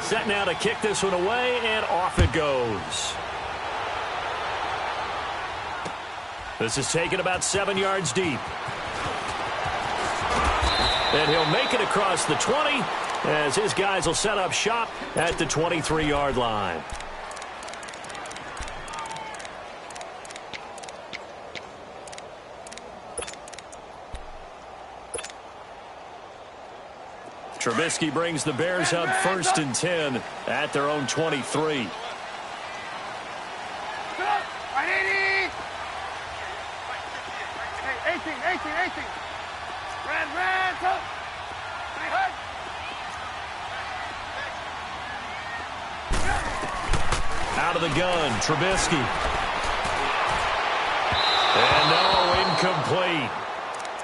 Set now to kick this one away, and off it goes. This is taken about 7 yards deep. And he'll make it across the 20 as his guys will set up shop at the 23-yard line. Trubisky brings the Bears up 1st and 10 at their own 23. 18. Red, go. Out of the gun, Trubisky. And no, incomplete.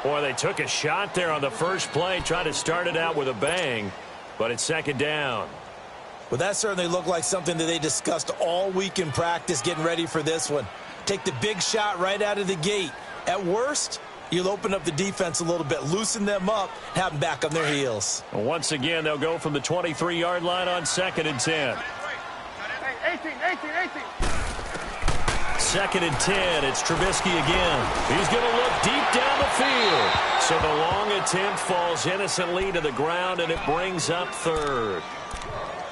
Boy, they took a shot there on the first play, tried to start it out with a bang, but it's 2nd down. Well, that certainly looked like something that they discussed all week in practice getting ready for this one. Take the big shot right out of the gate. At worst, you'll open up the defense a little bit, loosen them up, have them back on their heels. And once again, they'll go from the 23-yard line on 2nd and 10. 18. 2nd and 10, it's Trubisky again. He's going to look deep down the field. So the long attempt falls innocently to the ground, and it brings up 3rd.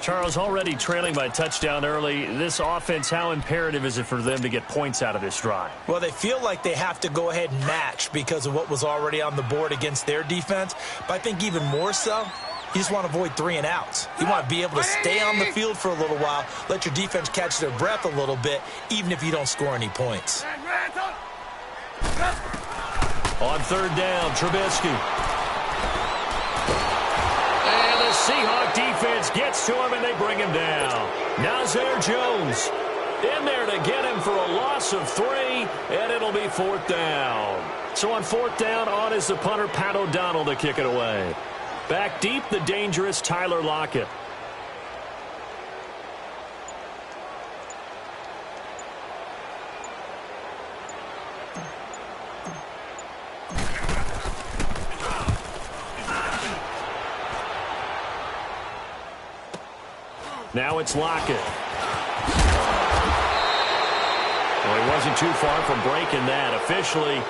Charles, already trailing by a touchdown early. This offense, how imperative is it for them to get points out of this drive? Well, they feel like they have to go ahead and match because of what was already on the board against their defense. But I think even more so, you just want to avoid 3 and outs. You want to be able to stay on the field for a little while, let your defense catch their breath a little bit, even if you don't score any points. On 3rd down, Trubisky. And the Seahawk defense gets to him, and they bring him down. Nazir Jones in there to get him for a loss of 3, and it'll be 4th down. So on 4th down, on is the punter, Pat O'Donnell, to kick it away. Back deep, the dangerous Tyler Lockett. Now it's Lockett. Well, he wasn't too far from breaking that. Officially,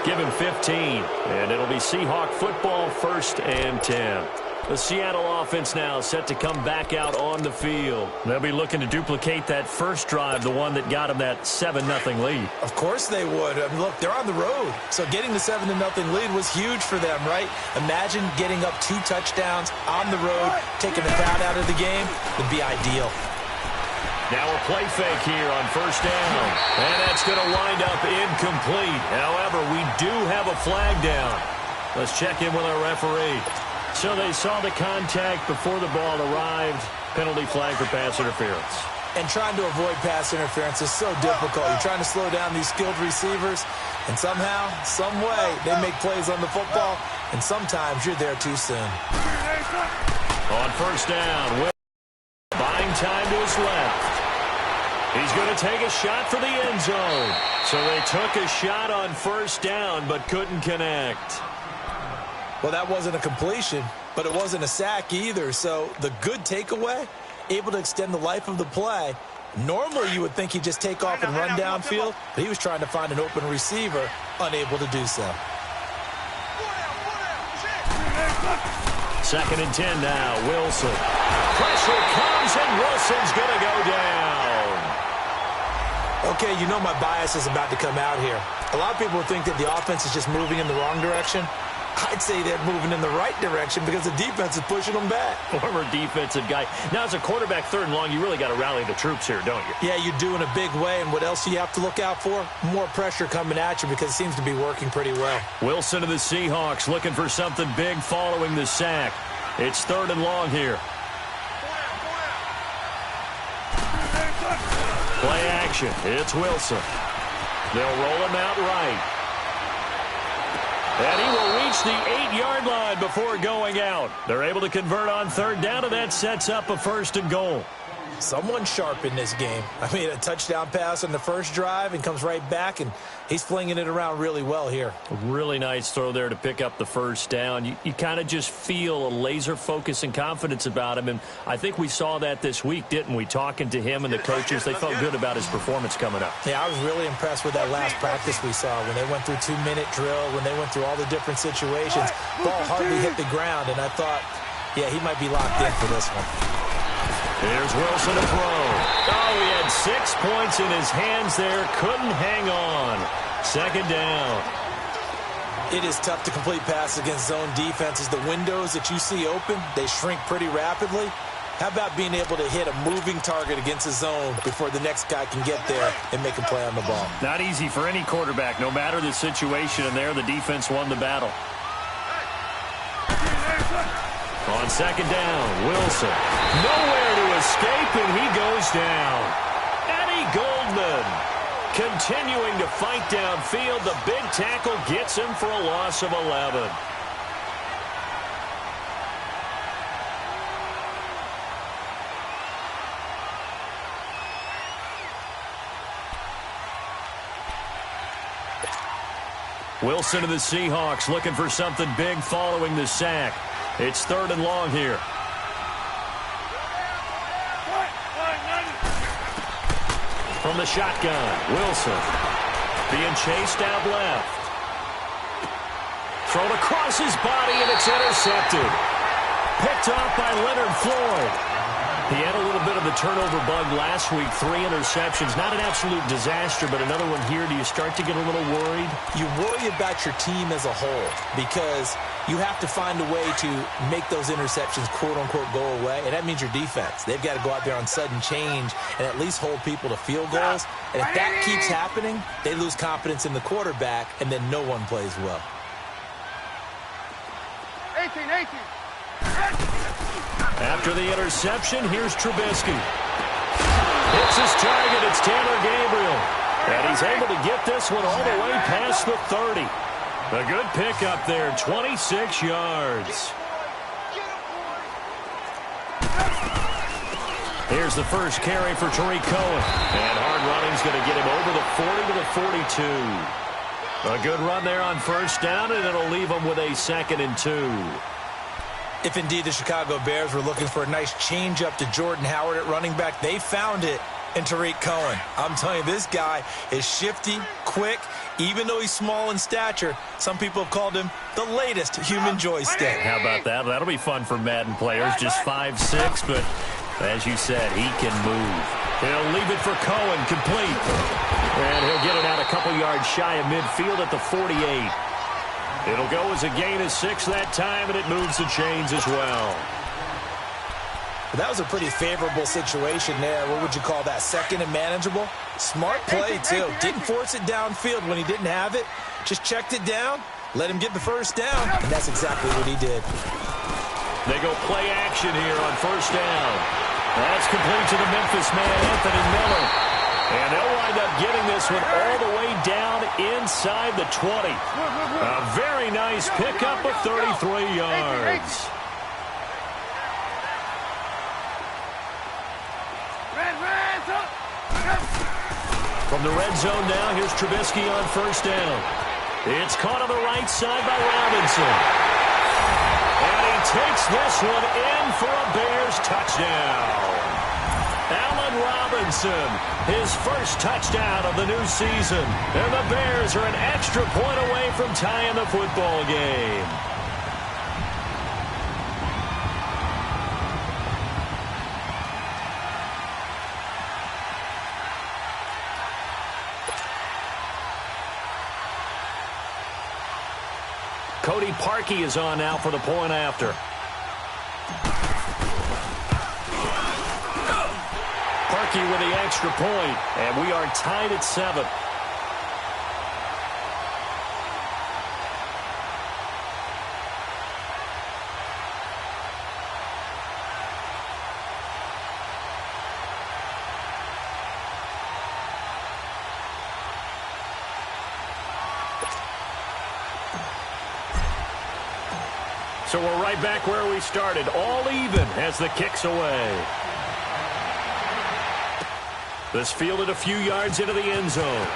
give him 15. And it'll be Seahawk football, 1st and 10. The Seattle offense now set to come back out on the field. They'll be looking to duplicate that first drive, the one that got them that 7-0 lead. Of course they would. I mean, look, they're on the road. So getting the 7-0 lead was huge for them, right? Imagine getting up 2 touchdowns on the road, taking the crowd out of the game would be ideal. Now a play fake here on 1st down. And that's going to wind up incomplete. However, we do have a flag down. Let's check in with our referee. So they saw the contact before the ball arrived. Penalty flag for pass interference. And trying to avoid pass interference is so difficult. You're trying to slow down these skilled receivers, and somehow, some way, they make plays on the football, and sometimes you're there too soon. On 1st down, buying time to his left. He's going to take a shot for the end zone. So they took a shot on 1st down, but couldn't connect. Well, that wasn't a completion, but it wasn't a sack either. So the good takeaway, able to extend the life of the play. Normally, you would think he'd just take off and run downfield, but he was trying to find an open receiver, unable to do so. 2nd and 10 now, Wilson. Pressure comes, and Wilson's going to go down. Okay, you know my bias is about to come out here. A lot of people think that the offense is just moving in the wrong direction. I'd say they're moving in the right direction because the defense is pushing them back. Former defensive guy. Now, as a quarterback 3rd and long, you really got to rally the troops here, don't you? Yeah, you do in a big way. And what else do you have to look out for? More pressure coming at you because it seems to be working pretty well. Wilson of the Seahawks looking for something big following the sack. It's 3rd and long here. Play action. It's Wilson. They'll roll him out right. And he will reach the 8-yard line before going out. They're able to convert on 3rd down, and that sets up a 1st and goal. Someone's sharp in this game. I mean, a touchdown pass on the first drive and comes right back, and he's flinging it around really well here. A really nice throw there to pick up the first down. You kind of just feel a laser focus and confidence about him, and I think we saw that this week, didn't we? Talking to him and the coaches, they felt good about his performance coming up. Yeah, I was really impressed with that last practice we saw when they went through 2-minute drill, when they went through all the different situations. Ball hardly hit the ground, and I thought, yeah, he might be locked in for this one. Here's Wilson to throw. Oh, he had 6 points in his hands there. Couldn't hang on. Second down. It is tough to complete passes against zone defenses. The windows that you see open, they shrink pretty rapidly. How about being able to hit a moving target against a zone before the next guy can get there and make a play on the ball? Not easy for any quarterback, no matter the situation, and there the defense won the battle. On second down, Wilson. Nowhere to escape, and he goes down. Eddie Goldman continuing to fight downfield. The big tackle gets him for a loss of 11. Wilson and the Seahawks looking for something big following the sack. It's 3rd and long here. From the shotgun, Wilson being chased out left. Thrown across his body, and it's intercepted. Picked off by Leonard Floyd. He had a little bit of the turnover bug last week, 3 interceptions. Not an absolute disaster, but another one here. Do you start to get a little worried? You worry about your team as a whole because you have to find a way to make those interceptions, quote-unquote, go away, and that means your defense. They've got to go out there on sudden change and at least hold people to field goals. And if that keeps happening, they lose confidence in the quarterback, and then no one plays well. 18. After the interception, here's Trubisky. Hits his target. It's Taylor Gabriel. And he's able to get this one all the way past the 30. A good pickup there, 26 yards. Here's the first carry for Tariq Cohen. And hard running's going to get him over the 40 to the 42. A good run there on first down, and it'll leave him with a 2nd and 2. If indeed the Chicago Bears were looking for a nice change-up to Jordan Howard at running back, they found it in Tariq Cohen. I'm telling you, this guy is shifty, quick. Even though he's small in stature, some people have called him the latest human joystick. How about that? That'll be fun for Madden players. Just 5'6", but as you said, he can move. He'll leave it for Cohen, complete. And he'll get it out a couple yards shy of midfield at the 48. It'll go as a gain of 6 that time, and it moves the chains as well. That was a pretty favorable situation there. What would you call that? 2nd and manageable? Smart play, too. Didn't force it downfield when he didn't have it. Just checked it down, let him get the first down, and that's exactly what he did. They go play action here on first down. That's complete to the Memphis man, Anthony Miller. And they'll wind up getting this one all the way down inside the 20. A very nice pickup of 33 yards. From the red zone now, here's Trubisky on first down. It's caught on the right side by Robinson. And he takes this one in for a Bears touchdown. Allen Robinson, his first touchdown of the new season. And the Bears are an extra point away from tying the football game. Cody Parkey is on now for the point after. Parkey with the extra point, and we are tied at 7. So we're right back where we started, all even as the kick's away. This fielded a few yards into the end zone.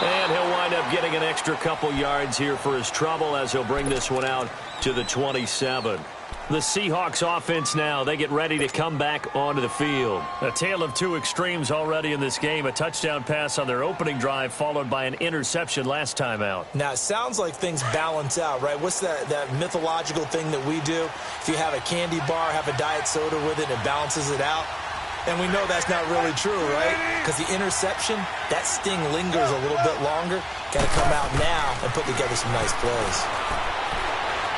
And he'll wind up getting an extra couple yards here for his trouble as he'll bring this one out to the 27. The Seahawks offense now, they get ready to come back onto the field. A tale of two extremes already in this game. A touchdown pass on their opening drive followed by an interception last time out. Now, it sounds like things balance out, right? What's that mythological thing that we do? If you have a candy bar, have a diet soda with it, it balances it out. And we know that's not really true, right? Because the interception, that sting lingers a little bit longer. Got to come out now and put together some nice plays.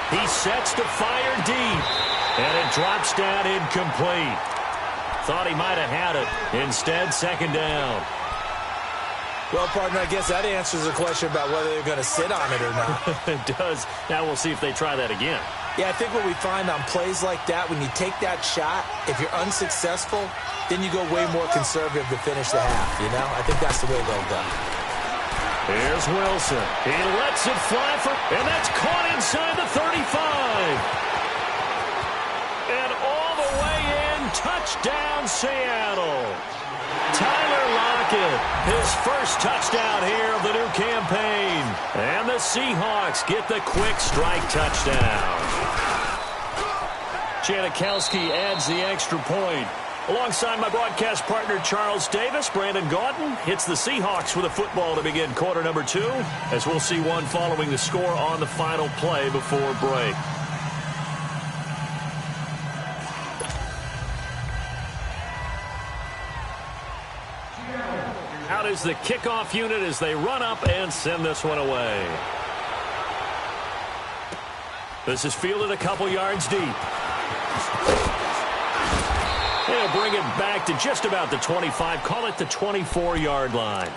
He sets to fire deep, and it drops down incomplete. Thought he might have had it. Instead, second down. Well, partner, I guess that answers the question about whether they're going to sit on it or not. It does. Now we'll see if they try that again. Yeah, I think what we find on plays like that, when you take that shot, if you're unsuccessful, then you go way more conservative to finish the half, you know? I think that's the way they'll go. Here's Wilson. He lets it fly and that's caught inside the 35. And all the way in, touchdown Seattle. Tyler Lockett, his first touchdown here of the new campaign. And the Seahawks get the quick strike touchdown. Janikowski adds the extra point. Alongside my broadcast partner, Charles Davis, Brandon Gaudin hits the Seahawks with a football to begin quarter number 2, as we'll see one following the score on the final play before break. Out is the kickoff unit as they run up and send this one away. This is fielded a couple yards deep. They'll bring it back to just about the 25, call it the 24-yard line.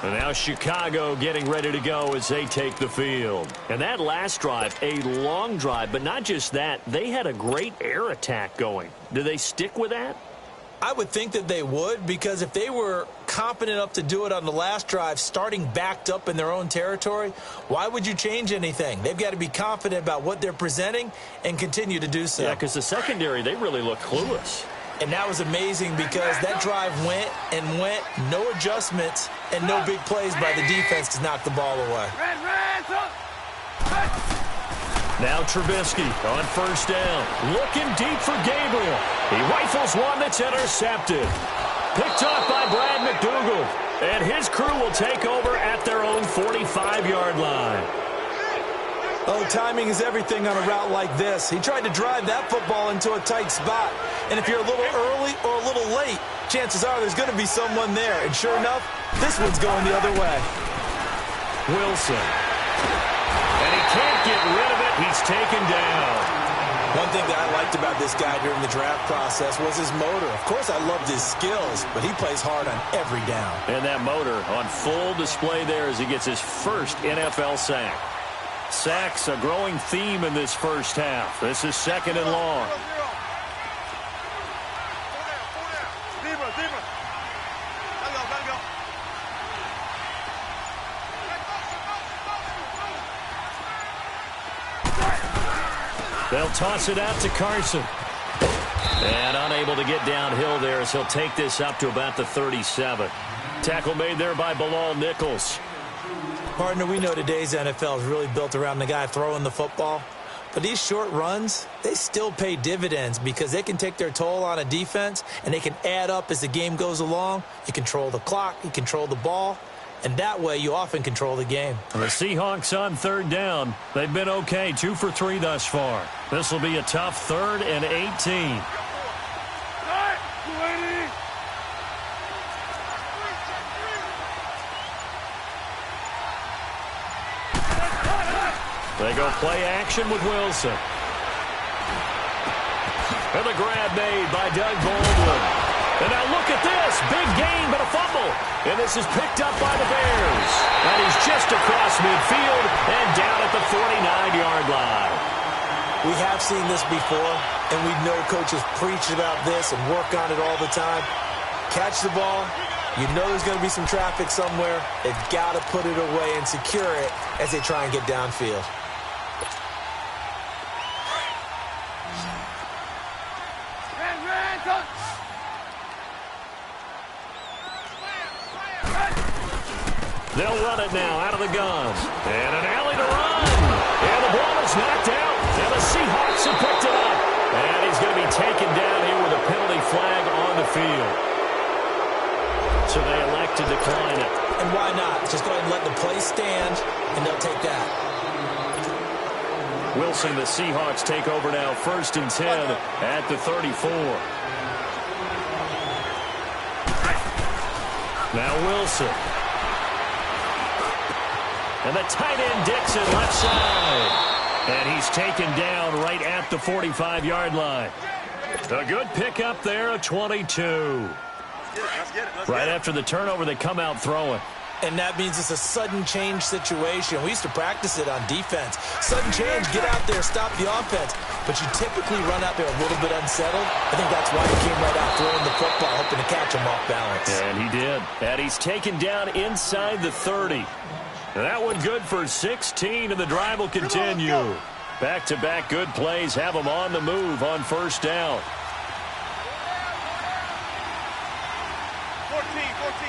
And now Chicago getting ready to go as they take the field. And that last drive, a long drive, but not just that, they had a great air attack going. Do they stick with that? I would think that they would, because if they were competent enough to do it on the last drive, starting backed up in their own territory, why would you change anything? They've got to be confident about what they're presenting and continue to do so. Yeah, because the secondary, they really look clueless. And that was amazing because that drive went and went, no adjustments and no big plays by the defense to knock the ball away. Now Trubisky on first down, looking deep for Gabriel. He rifles one that's intercepted. Picked off by Brad McDougald. And his crew will take over at their own 45-yard line. Oh, timing is everything on a route like this. He tried to drive that football into a tight spot. And if you're a little early or a little late, chances are there's going to be someone there. And sure enough, this one's going the other way. Wilson. And he can't get rid of it. He's taken down. One thing that I liked about this guy during the draft process was his motor. Of course, I loved his skills, but he plays hard on every down. And that motor on full display there as he gets his first NFL sack. Sacks a growing theme in this first half. This is second and long. They'll toss it out to Carson. And unable to get downhill there as he'll take this up to about the 37. Tackle made there by Bilal Nichols. Partner, we know today's NFL is really built around the guy throwing the football. But these short runs, they still pay dividends because they can take their toll on a defense and they can add up as the game goes along. You control the clock, you control the ball, and that way you often control the game. The Seahawks on third down. They've been okay, 2 for 3 thus far. This will be a tough 3rd and 18. They go play action with Wilson. And the grab made by Doug Baldwin. And now look at this. Big gain, but a fumble. And this is picked up by the Bears. And he's just across midfield and down at the 49-yard line. We have seen this before, and we know coaches preach about this and work on it all the time. Catch the ball. You know there's going to be some traffic somewhere. They've got to put it away and secure it as they try and get downfield. They'll run it now out of the gun. And an alley to run. And the ball is knocked out. And the Seahawks have picked it up. And he's going to be taken down here with a penalty flag on the field. So they elect to decline it. And why not? Just go ahead and let the play stand, and they'll take that. Wilson, the Seahawks take over now, 1st and 10 at the 34. Now Wilson. And the tight end Dixon left side. And he's taken down right at the 45-yard line. A good pickup there, a 22. Right after the turnover, they come out throwing. And that means it's a sudden change situation. We used to practice it on defense. Sudden change, get out there, stop the offense. But you typically run out there a little bit unsettled. I think that's why he came right out throwing the football, hoping to catch him off balance. And he did. And he's taken down inside the 30. That one good for 16, and the drive will continue. Back-to-back good plays have him on the move on 1st down. 14, 14.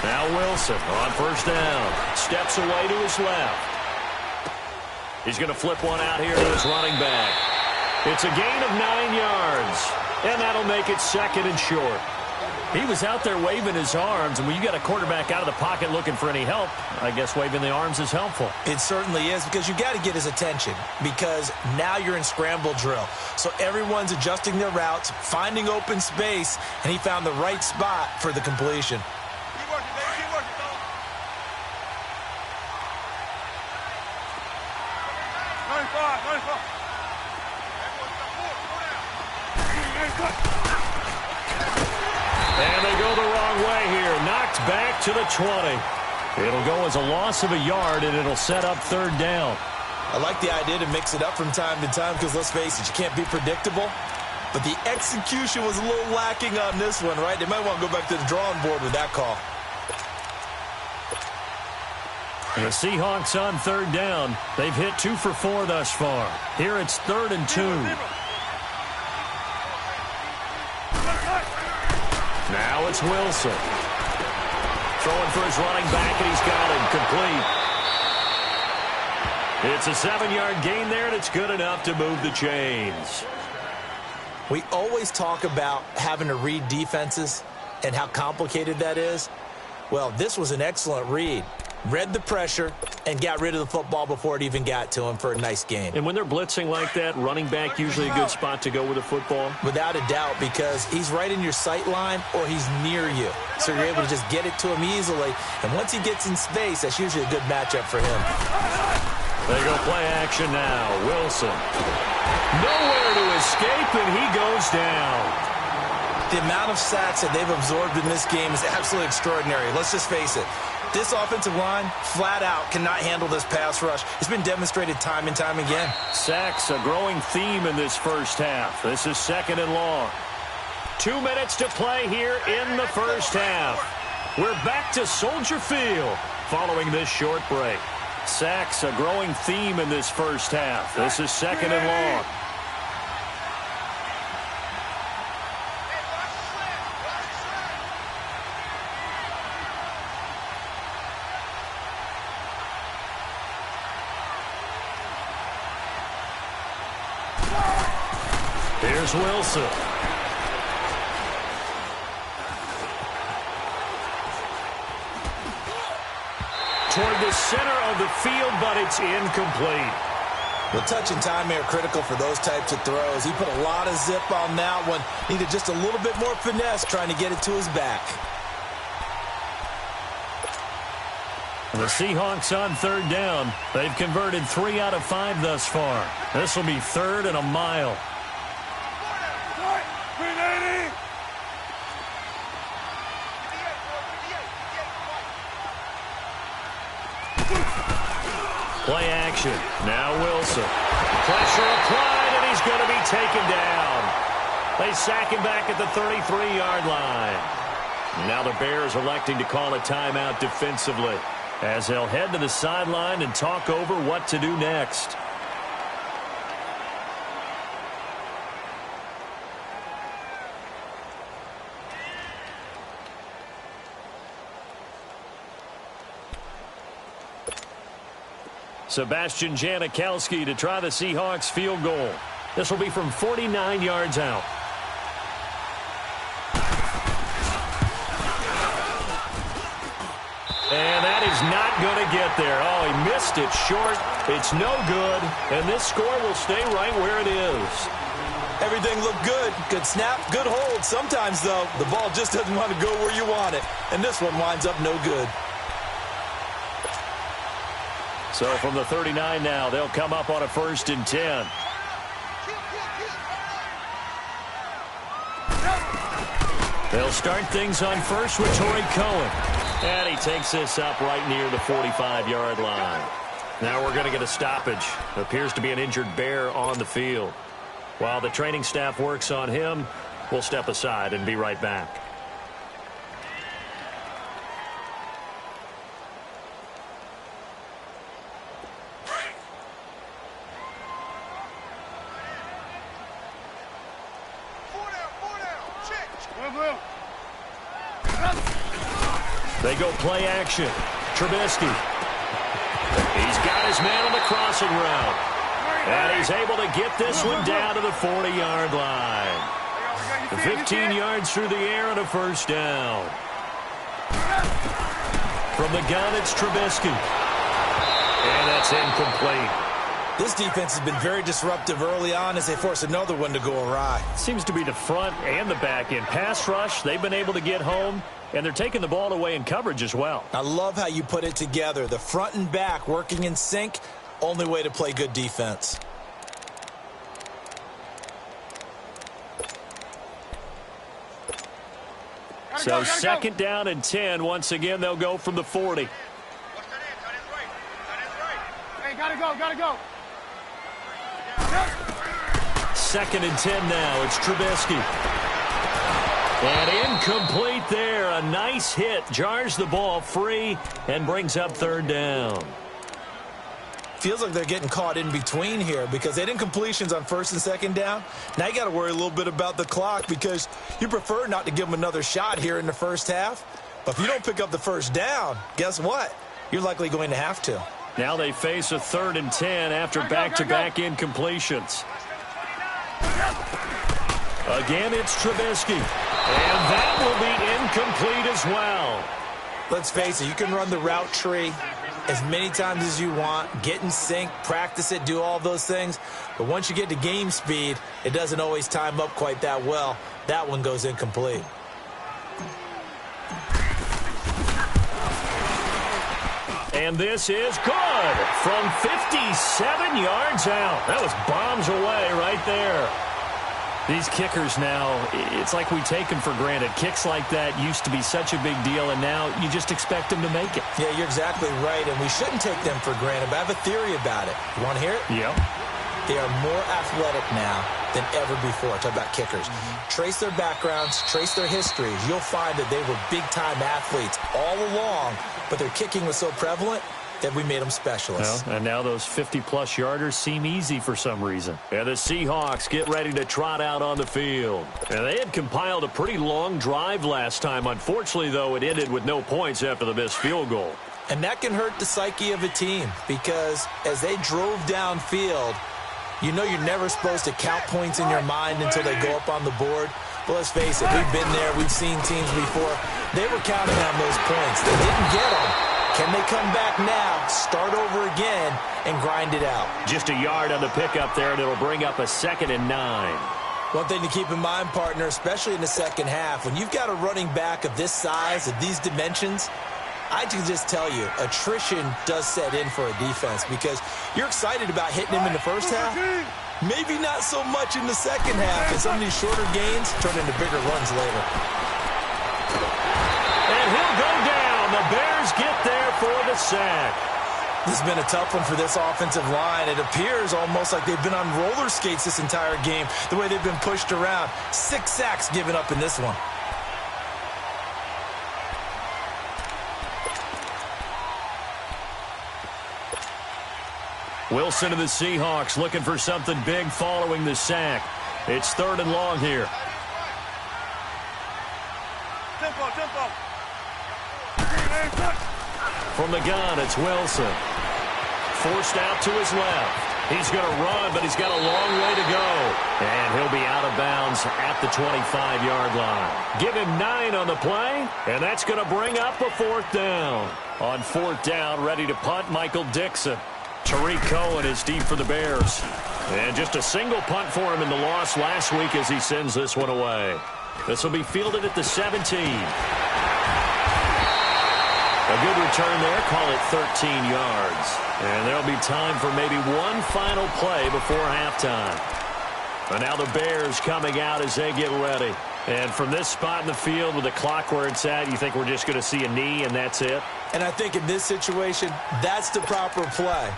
Now Wilson on 1st down. Steps away to his left. He's going to flip one out here to his running back. It's a gain of 9 yards. And that'll make it 2nd and short. He was out there waving his arms, and when you got a quarterback out of the pocket looking for any help, I guess waving the arms is helpful. It certainly is, because you got to get his attention, because now you're in scramble drill. So everyone's adjusting their routes, finding open space, and he found the right spot for the completion. Keep working, baby. Keep working, fellas. 95. And they go the wrong way here. Knocked back to the 20. It'll go as a loss of a yard, and it'll set up 3rd down. I like the idea to mix it up from time to time because, let's face it, you can't be predictable. But the execution was a little lacking on this one, right? They might want to go back to the drawing board with that call. And the Seahawks on 3rd down. They've hit 2 for 4 thus far. Here it's 3rd and 2. Now it's Wilson. Throwing for his running back, and he's got him complete. It's a 7-yard gain there, and it's good enough to move the chains. We always talk about having to read defenses and how complicated that is. Well, this was an excellent read. Read the pressure and got rid of the football before it even got to him for a nice gain. And when they're blitzing like that, running back usually a good spot to go with the football? Without a doubt, because he's right in your sight line or he's near you. So you're able to just get it to him easily. And once he gets in space, that's usually a good matchup for him. They go play action now. Wilson. Nowhere to escape, and he goes down. The amount of sacks that they've absorbed in this game is absolutely extraordinary. Let's just face it. This offensive line, flat out, cannot handle this pass rush. It's been demonstrated time and time again. Sacks, a growing theme in this first half. This is 2nd and long. 2 minutes to play here in the first half. We're back to Soldier Field following this short break. Sacks, a growing theme in this first half. This is 2nd and long. Here's Wilson. Toward the center of the field, but it's incomplete. The touch and time are critical for those types of throws. He put a lot of zip on that one. Needed just a little bit more finesse trying to get it to his back. The Seahawks on 3rd down. They've converted 3 out of 5 thus far. This will be 3rd and a mile. Play action. Now Wilson. Pressure applied, and he's going to be taken down. They sack him back at the 33-yard line. Now the Bears electing to call a timeout defensively as they'll head to the sideline and talk over what to do next. Sebastian Janikowski to try the Seahawks field goal. This will be from 49 yards out. And that is not going to get there. Oh, he missed it short. It's no good. And this score will stay right where it is. Everything looked good. Good snap, good hold. Sometimes, though, the ball just doesn't want to go where you want it. And this one winds up no good. So from the 39 now, they'll come up on a 1st and 10. They'll start things on first with Torrey Cohen. And he takes this up right near the 45-yard line. Now we're going to get a stoppage. Appears to be an injured Bear on the field. While the training staff works on him, we'll step aside and be right back. They go play action. Trubisky. He's got his man on the crossing route. And he's able to get this one down to the 40-yard line. 15 yards through the air and a 1st down. From the gun, it's Trubisky. And that's incomplete. This defense has been very disruptive early on as they force another one to go awry. Seems to be the front and the back end. Pass rush, they've been able to get home, and they're taking the ball away in coverage as well. I love how you put it together. The front and back working in sync, only way to play good defense. So 2nd down and 10. Once again, they'll go from the 40. Hey, gotta go. 2nd and 10 now. It's Trubisky. And incomplete there. A nice hit. Jars the ball free and brings up 3rd down. Feels like they're getting caught in between here because they had incompletions on 1st and 2nd down. Now you got to worry a little bit about the clock because you prefer not to give them another shot here in the 1st half. But if you don't pick up the 1st down, guess what? You're likely going to have to. Now they face a 3rd and 10 after back-to-back incompletions. Again, it's Trubisky. And that will be incomplete as well. Let's face it, you can run the route tree as many times as you want, get in sync, practice it, do all those things. But once you get to game speed, it doesn't always time up quite that well. That one goes incomplete. And this is good from 57 yards out. That was bombs away right there. These kickers now, it's like we take them for granted. Kicks like that used to be such a big deal, and now you just expect them to make it. Yeah, you're exactly right, and we shouldn't take them for granted, but I have a theory about it. You want to hear it? Yep. They are more athletic now than ever before. Talk about kickers. Trace their backgrounds, trace their histories. You'll find that they were big-time athletes all along, but their kicking was so prevalent that we made them specialists. Well, and now those 50-plus yarders seem easy for some reason. And the Seahawks get ready to trot out on the field. And they had compiled a pretty long drive last time. Unfortunately, though, it ended with no points after the missed field goal. And that can hurt the psyche of a team because as they drove downfield, you know you're never supposed to count points in your mind until they go up on the board. But let's face it, we've been there. We've seen teams before. They were counting on those points. They didn't get them. Can they come back now, start over again, and grind it out? Just a yard on the pickup there, and it'll bring up a 2nd and 9. One thing to keep in mind, partner, especially in the 2nd half, when you've got a running back of this size, of these dimensions, I can just tell you, attrition does set in for a defense because you're excited about hitting him in the 1st half. Maybe not so much in the 2nd half, and some of these shorter gains turn into bigger runs later. And he'll go down. The Bears get there for the sack. This has been a tough one for this offensive line. It appears almost like they've been on roller skates this entire game, the way they've been pushed around. 6 sacks given up in this one. Wilson and the Seahawks looking for something big following the sack. It's 3rd and long here. From the gun, it's Wilson. forced out to his left. He's going to run, but he's got a long way to go. And he'll be out of bounds at the 25-yard line. Give him 9 on the play, and that's going to bring up a fourth down. On fourth down, ready to punt, Michael Dixon. Tariq Cohen is deep for the Bears. And just a single punt for him in the loss last week as he sends this one away. This will be fielded at the 17. A good return there, call it 13 yards. And there'll be time for maybe one final play before halftime. And now the Bears coming out as they get ready. And from this spot in the field with the clock where it's at, you think we're just going to see a knee and that's it? And I think in this situation, that's the proper play.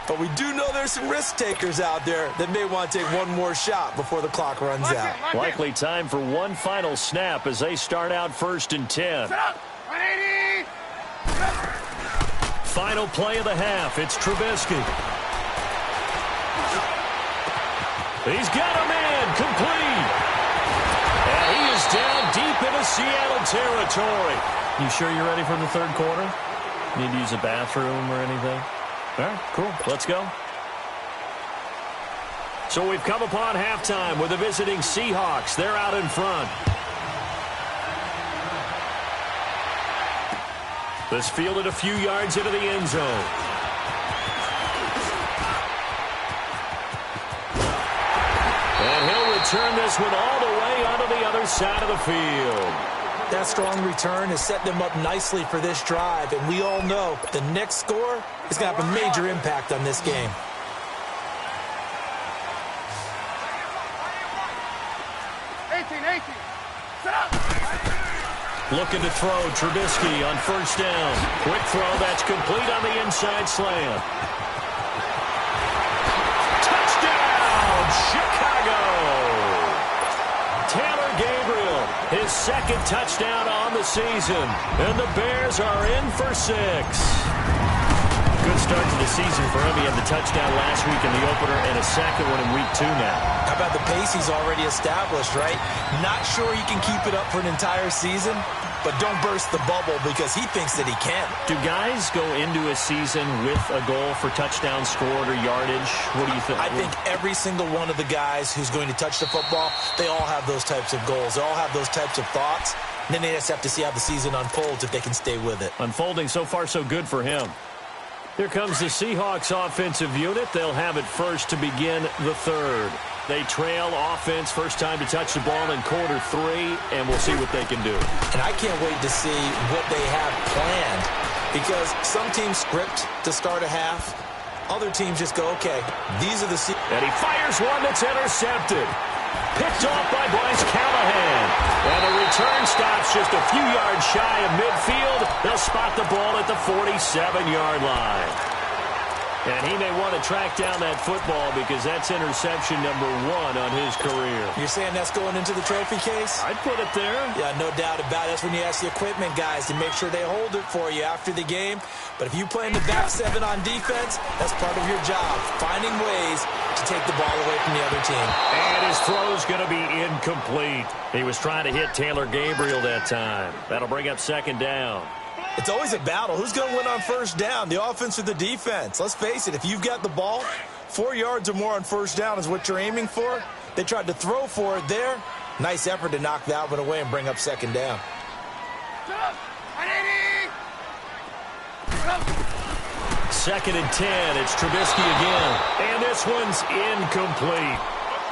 But we do know there's some risk takers out there that may want to take one more shot before the clock runs out. Likely time for one final snap as they start out 1st and 10. Final play of the half. It's Trubisky. He's got a man complete. And he is down deep into Seattle territory. You sure you're ready for the third quarter? Need to use a bathroom or anything? All right, cool. Let's go. So we've come upon halftime with the visiting Seahawks. They're out in front. This fielded a few yards into the end zone. And he'll return this one all the way onto the other side of the field. That strong return has set them up nicely for this drive, and we all know the next score is going to have a major impact on this game. Looking to throw, Trubisky on first down. Quick throw, that's complete on the inside slant. Touchdown, Chicago! Taylor Gabriel, his second touchdown on the season. And the Bears are in for 6. Good start to the season for him. He had the touchdown last week in the opener and a second one in week 2 now. How about the pace he's already established, right? Not sure he can keep it up for an entire season, but don't burst the bubble because he thinks that he can. Do guys go into a season with a goal for touchdown scored or yardage? What do you think? I think every single one of the guys who's going to touch the football, they all have those types of goals. They all have those types of thoughts. And then they just have to see how the season unfolds if they can stay with it. Unfolding so far so good for him. Here comes the Seahawks offensive unit. They'll have it first to begin the third. They trail offense, first time to touch the ball in quarter 3, and we'll see what they can do. And I can't wait to see what they have planned because some teams script to start a half. Other teams just go, okay, these are the... And he fires one that's intercepted. Picked off by Bryce Callahan. And the return stops just a few yards shy of midfield. They'll spot the ball at the 47-yard line. And he may want to track down that football because that's interception number 1 on his career. You're saying that's going into the trophy case? I'd put it there. Yeah, no doubt about it. That's when you ask the equipment guys to make sure they hold it for you after the game. But if you play in the back 7 on defense, that's part of your job, finding ways to take the ball away from the other team. And his throw's going to be incomplete. He was trying to hit Taylor Gabriel that time. That'll bring up second down. It's always a battle. Who's going to win on first down, the offense or the defense? Let's face it, if you've got the ball, 4 yards or more on first down is what you're aiming for. They tried to throw for it there. Nice effort to knock that one away and bring up second down. Second and 10. It's Trubisky again. And this one's incomplete.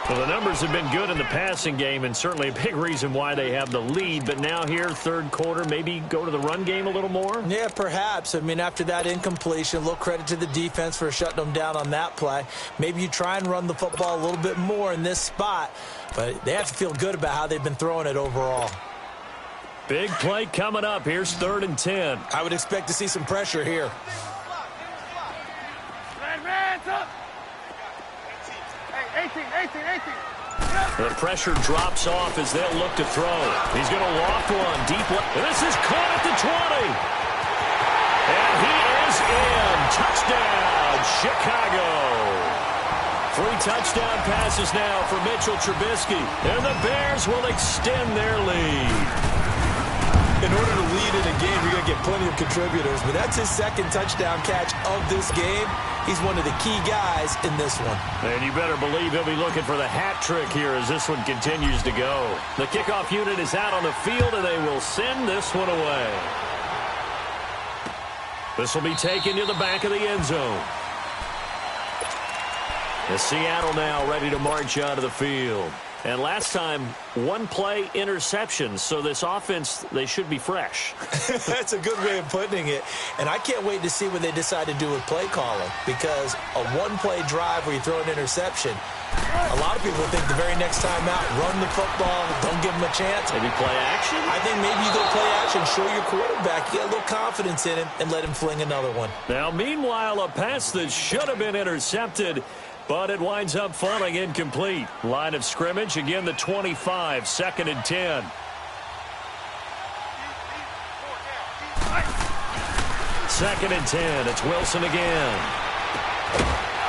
Well, the numbers have been good in the passing game and certainly a big reason why they have the lead. But now here, third quarter, maybe go to the run game a little more? Yeah, perhaps. I mean, after that incompletion, a little credit to the defense for shutting them down on that play. Maybe you try and run the football a little bit more in this spot. But they have to feel good about how they've been throwing it overall. Big play coming up. Here's third and 10. I would expect to see some pressure here. The pressure drops off as they'll look to throw. He's going to loft one deep left. And this is caught at the 20. And he is in. Touchdown, Chicago. 3 touchdown passes now for Mitchell Trubisky. And the Bears will extend their lead. In order to lead in a game, you're going to get plenty of contributors. But that's his second touchdown catch of this game. He's one of the key guys in this one. And you better believe he'll be looking for the hat trick here as this one continues to go. The kickoff unit is out on the field, and they will send this one away. This will be taken to the back of the end zone. The Seattle now ready to march out of the field. And last time, one play interception. So this offense, they should be fresh. That's a good way of putting it. And I can't wait to see what they decide to do with play calling. Because a one-play drive where you throw an interception, a lot of people think the very next time out, run the football, don't give them a chance. Maybe play action? I think maybe you go play action, show your quarterback, get a little confidence in him, and let him fling another one. Now, meanwhile, a pass that should have been intercepted, but it winds up falling incomplete. Line of scrimmage, again the 25, 2nd and 10. Second and 10, it's Wilson again.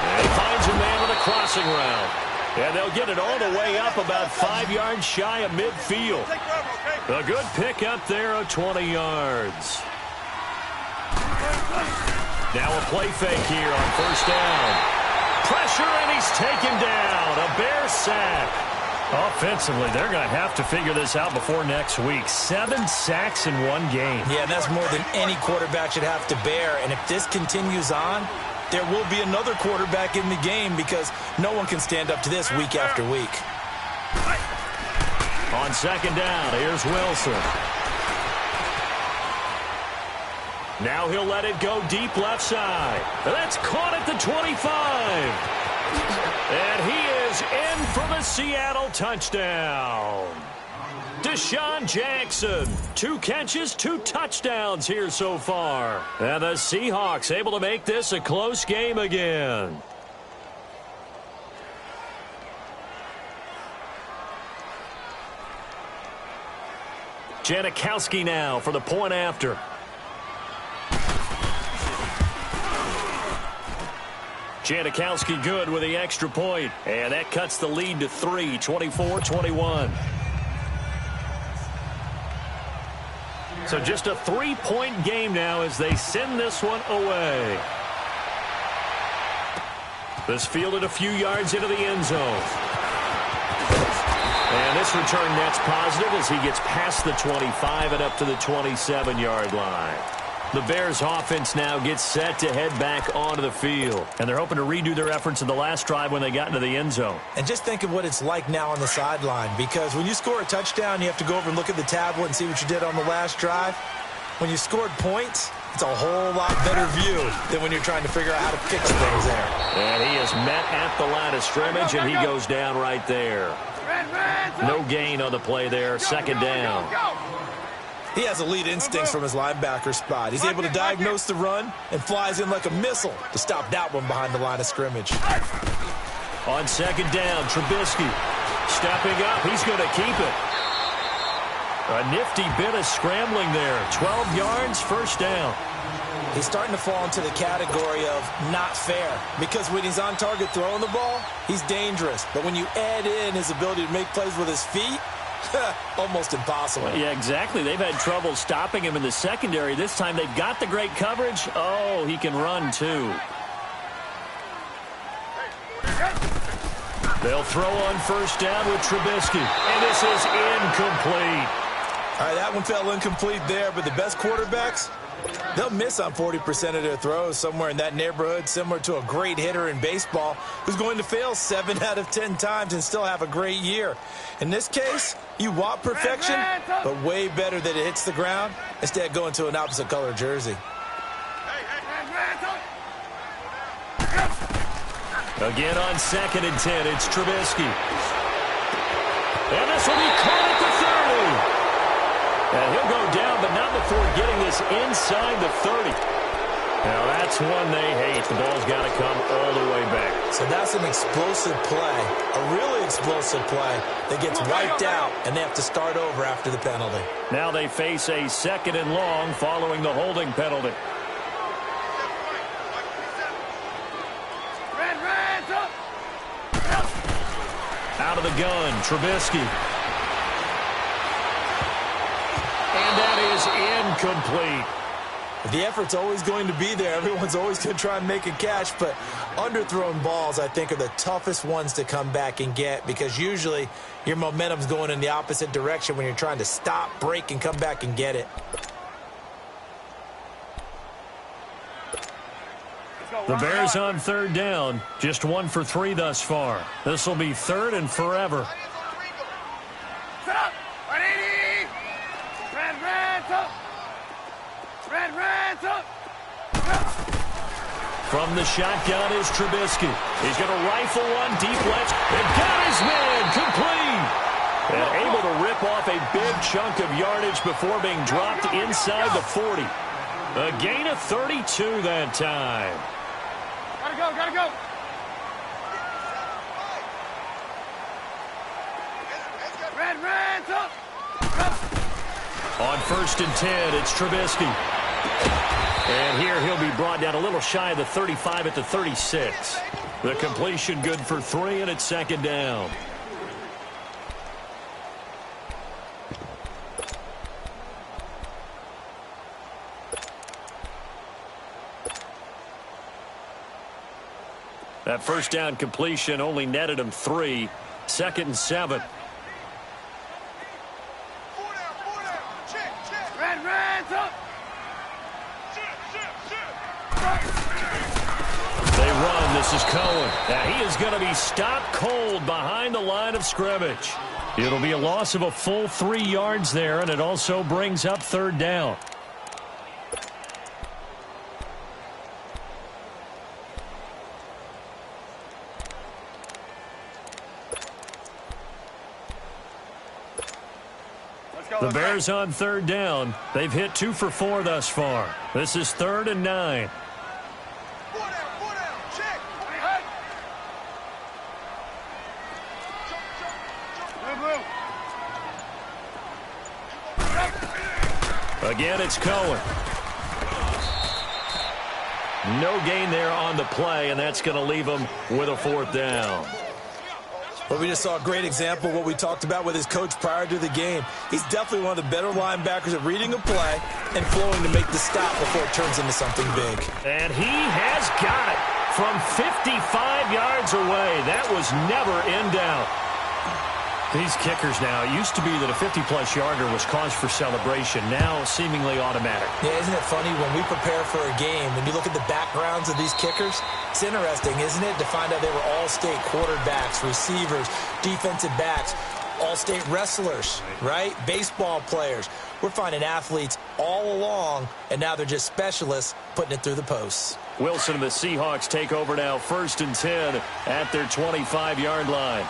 And he finds a man with a crossing route. And they'll get it all the way up about 5 yards shy of midfield. A good pick up there of 20 yards. Now a play fake here on first down. Pressure, and he's taken down. A Bear sack. Offensively, they're going to have to figure this out before next week. 7 sacks in one game. Yeah, that's more than any quarterback should have to bear. And if this continues on, there will be another quarterback in the game because no one can stand up to this week after week. On second down, here's Wilson. Now he'll let it go deep left side. That's caught at the 25. And he is in for the Seattle touchdown. Deshaun Jackson, 2 catches, 2 touchdowns here so far. And the Seahawks able to make this a close game again. Janikowski now for the point after. Janikowski good with the extra point. And that cuts the lead to 3, 24-21. So just a 3-point game now as they send this one away. This fielded a few yards into the end zone. And this return net's positive as he gets past the 25 and up to the 27-yard line. The Bears offense now gets set to head back onto the field. And they're hoping to redo their efforts in the last drive when they got into the end zone. And just think of what it's like now on the sideline, because when you score a touchdown, you have to go over and look at the tablet and see what you did on the last drive. When you scored points, it's a whole lot better view than when you're trying to figure out how to fix things there. And he is met at the line of scrimmage, and he goes down right there. No gain on the play there, second down. He has elite instincts from his linebacker spot. He's able to diagnose the run and flies in like a missile to stop that one behind the line of scrimmage. On second down, Trubisky stepping up. He's going to keep it. A nifty bit of scrambling there. 12 yards, first down. He's starting to fall into the category of not fair, because when he's on target throwing the ball, he's dangerous. But when you add in his ability to make plays with his feet, almost impossible. Yeah, exactly. They've had trouble stopping him in the secondary. This time they've got the great coverage. Oh, he can run too. They'll throw on first down with Trubisky. And this is incomplete. All right, that one fell incomplete there, but the best quarterbacks, they'll miss on 40% of their throws, somewhere in that neighborhood, similar to a great hitter in baseball who's going to fail 7 out of 10 times and still have a great year. In this case, you want perfection, but way better that it hits the ground instead of going to an opposite color jersey. Again on second and 10, it's Trubisky. And this will be caught at the 30. And he'll go down, but not before getting this inside the 30. Now, that's one they hate. The ball's got to come all the way back. So that's an explosive play, a really explosive play that gets wiped out, and they have to start over after the penalty. Now they face a second and long following the holding penalty. Out of the gun, Trubisky. And that is incomplete. The effort's always going to be there. Everyone's always going to try and make a catch, but underthrown balls, I think, are the toughest ones to come back and get because usually your momentum's going in the opposite direction when you're trying to stop, break, and come back and get it. The Bears on third down. Just 1 for 3 thus far. This will be third and forever. Set up. Ready. Red, up. Red, up. From the shotgun is Trubisky. He's going to rifle one deep left. And got his man complete. And able to rip off a big chunk of yardage before being dropped inside the 40. A gain of 32 that time. Gotta go. Red, up. On 1st and 10, it's Trubisky. And here he'll be brought down a little shy of the 35 at the 36. The completion good for 3, and it's 2nd down. That 1st down completion only netted him 3. 2nd and 7. Red, up. They run. This is Cohen. Now he is going to be stopped cold behind the line of scrimmage. It'll be a loss of a full 3 yards there, and it also brings up 3rd down. The Bears on 3rd down. They've hit 2 for 4 thus far. This is 3rd and 9. Again, it's Cohen. No gain there on the play, and that's going to leave him with a 4th down. Well, we just saw a great example of what we talked about with his coach prior to the game. He's definitely one of the better linebackers at reading a play and flowing to make the stop before it turns into something big. And he has got it from 55 yards away. That was never in doubt. These kickers now, it used to be that a 50-plus yarder was cause for celebration. Now seemingly automatic. Yeah, isn't it funny when we prepare for a game, when you look at the backgrounds of these kickers, it's interesting, isn't it, to find out they were all-state quarterbacks, receivers, defensive backs, all-state wrestlers, right? Baseball players. We're finding athletes all along, and now they're just specialists putting it through the posts. Wilson and the Seahawks take over now, 1st and 10 at their 25-yard line.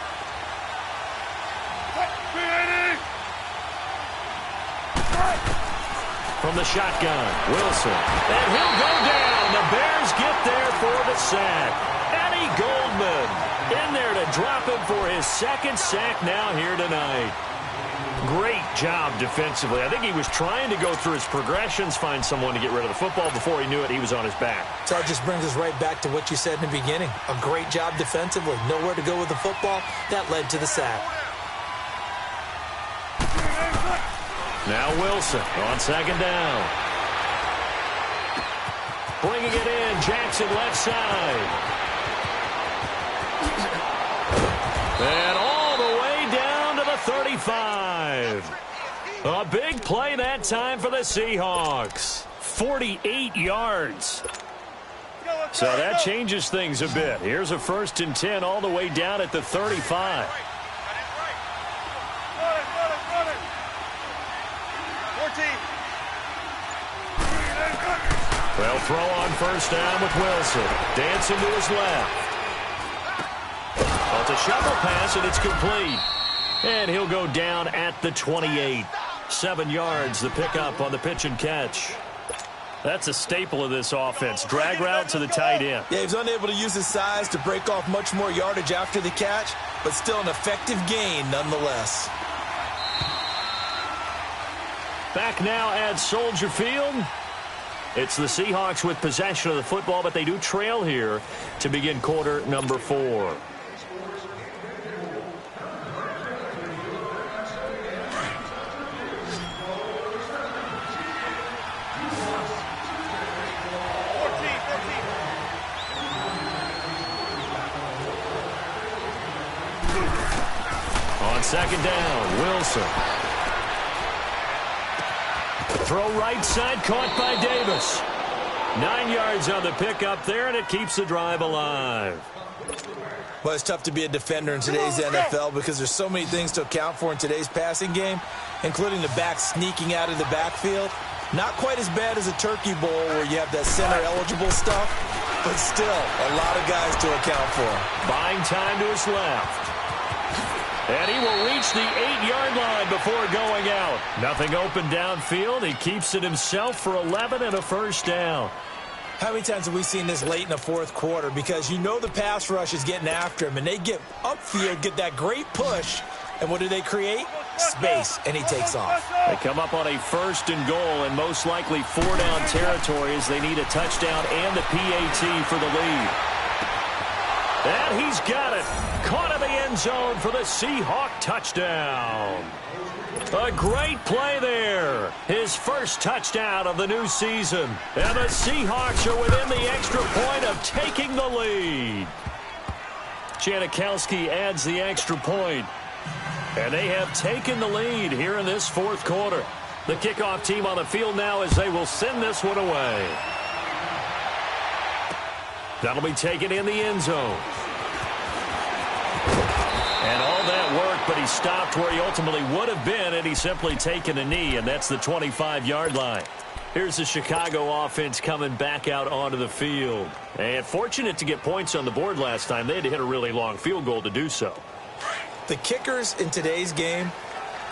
From the shotgun, Wilson. And he'll go down. The Bears get there for the sack. Eddie Goldman in there to drop him for his 2nd sack now here tonight. Great job defensively. I think he was trying to go through his progressions, find someone to get rid of the football. Before he knew it, he was on his back. So it just brings us right back to what you said in the beginning. A great job defensively. Nowhere to go with the football. That led to the sack. Now Wilson on 2nd down. Bringing it in, Jackson left side. And all the way down to the 35. A big play that time for the Seahawks. 48 yards. So that changes things a bit. Here's a 1st and 10 all the way down at the 35. They'll throw on 1st down with Wilson. Dancing to his left. Well, it's a shovel pass, and it's complete. And he'll go down at the 28. 7 yards, the pickup on the pitch and catch. That's a staple of this offense. Drag route to the tight end. Yeah, he was unable to use his size to break off much more yardage after the catch, but still an effective gain nonetheless. Back now at Soldier Field. It's the Seahawks with possession of the football, but they do trail here to begin quarter number 4. second down, Wilson. Throw right side, caught by Davis. 9 yards on the pickup there, and it keeps the drive alive. Well, it's tough to be a defender in today's NFL because there's so many things to account for in today's passing game, including the back sneaking out of the backfield. Not quite as bad as a turkey bowl where you have that center-eligible stuff, but still a lot of guys to account for. Buying time to his left. And he will reach the 8-yard line before going out. Nothing open downfield. He keeps it himself for 11 and a first down. How many times have we seen this late in the fourth quarter? Because you know the pass rush is getting after him, and they get upfield, get that great push, and what do they create? Space, and he takes off. They come up on a first and goal, and most likely 4-down territory as they need a touchdown and the PAT for the lead. And he's got it. Caught in the end zone for the Seahawk touchdown. A great play there. His first touchdown of the new season. And the Seahawks are within the extra point of taking the lead. Janikowski adds the extra point. And they have taken the lead here in this fourth quarter. The kickoff team on the field now as they will send this one away. That'll be taken in the end zone. And all that work, but he stopped where he ultimately would have been, and he's simply taken a knee, and that's the 25-yard line. Here's the Chicago offense coming back out onto the field. And fortunate to get points on the board last time. They had to hit a really long field goal to do so. The kickers in today's game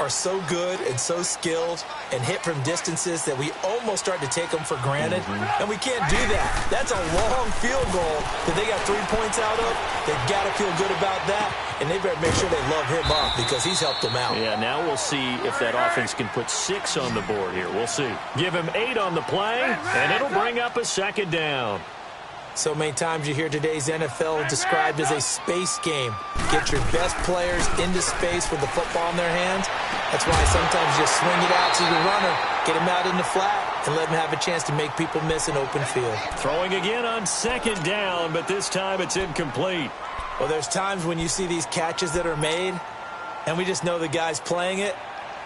are so good and so skilled and hit from distances that we almost start to take them for granted. And we can't do that. That's a long field goal that they got 3 points out of. They've got to feel good about that, and they better make sure they love him up because he's helped them out. Yeah, now we'll see if that offense can put 6 on the board here. We'll see. Give him 8 on the play, and it'll bring up a second down. So many times you hear today's NFL described as a space game. Get your best players into space with the football in their hands. That's why sometimes you swing it out to your runner, get him out in the flat, and let him have a chance to make people miss an open field. Throwing again on second down, but this time it's incomplete. Well, there's times when you see these catches that are made, and we just know the guys playing it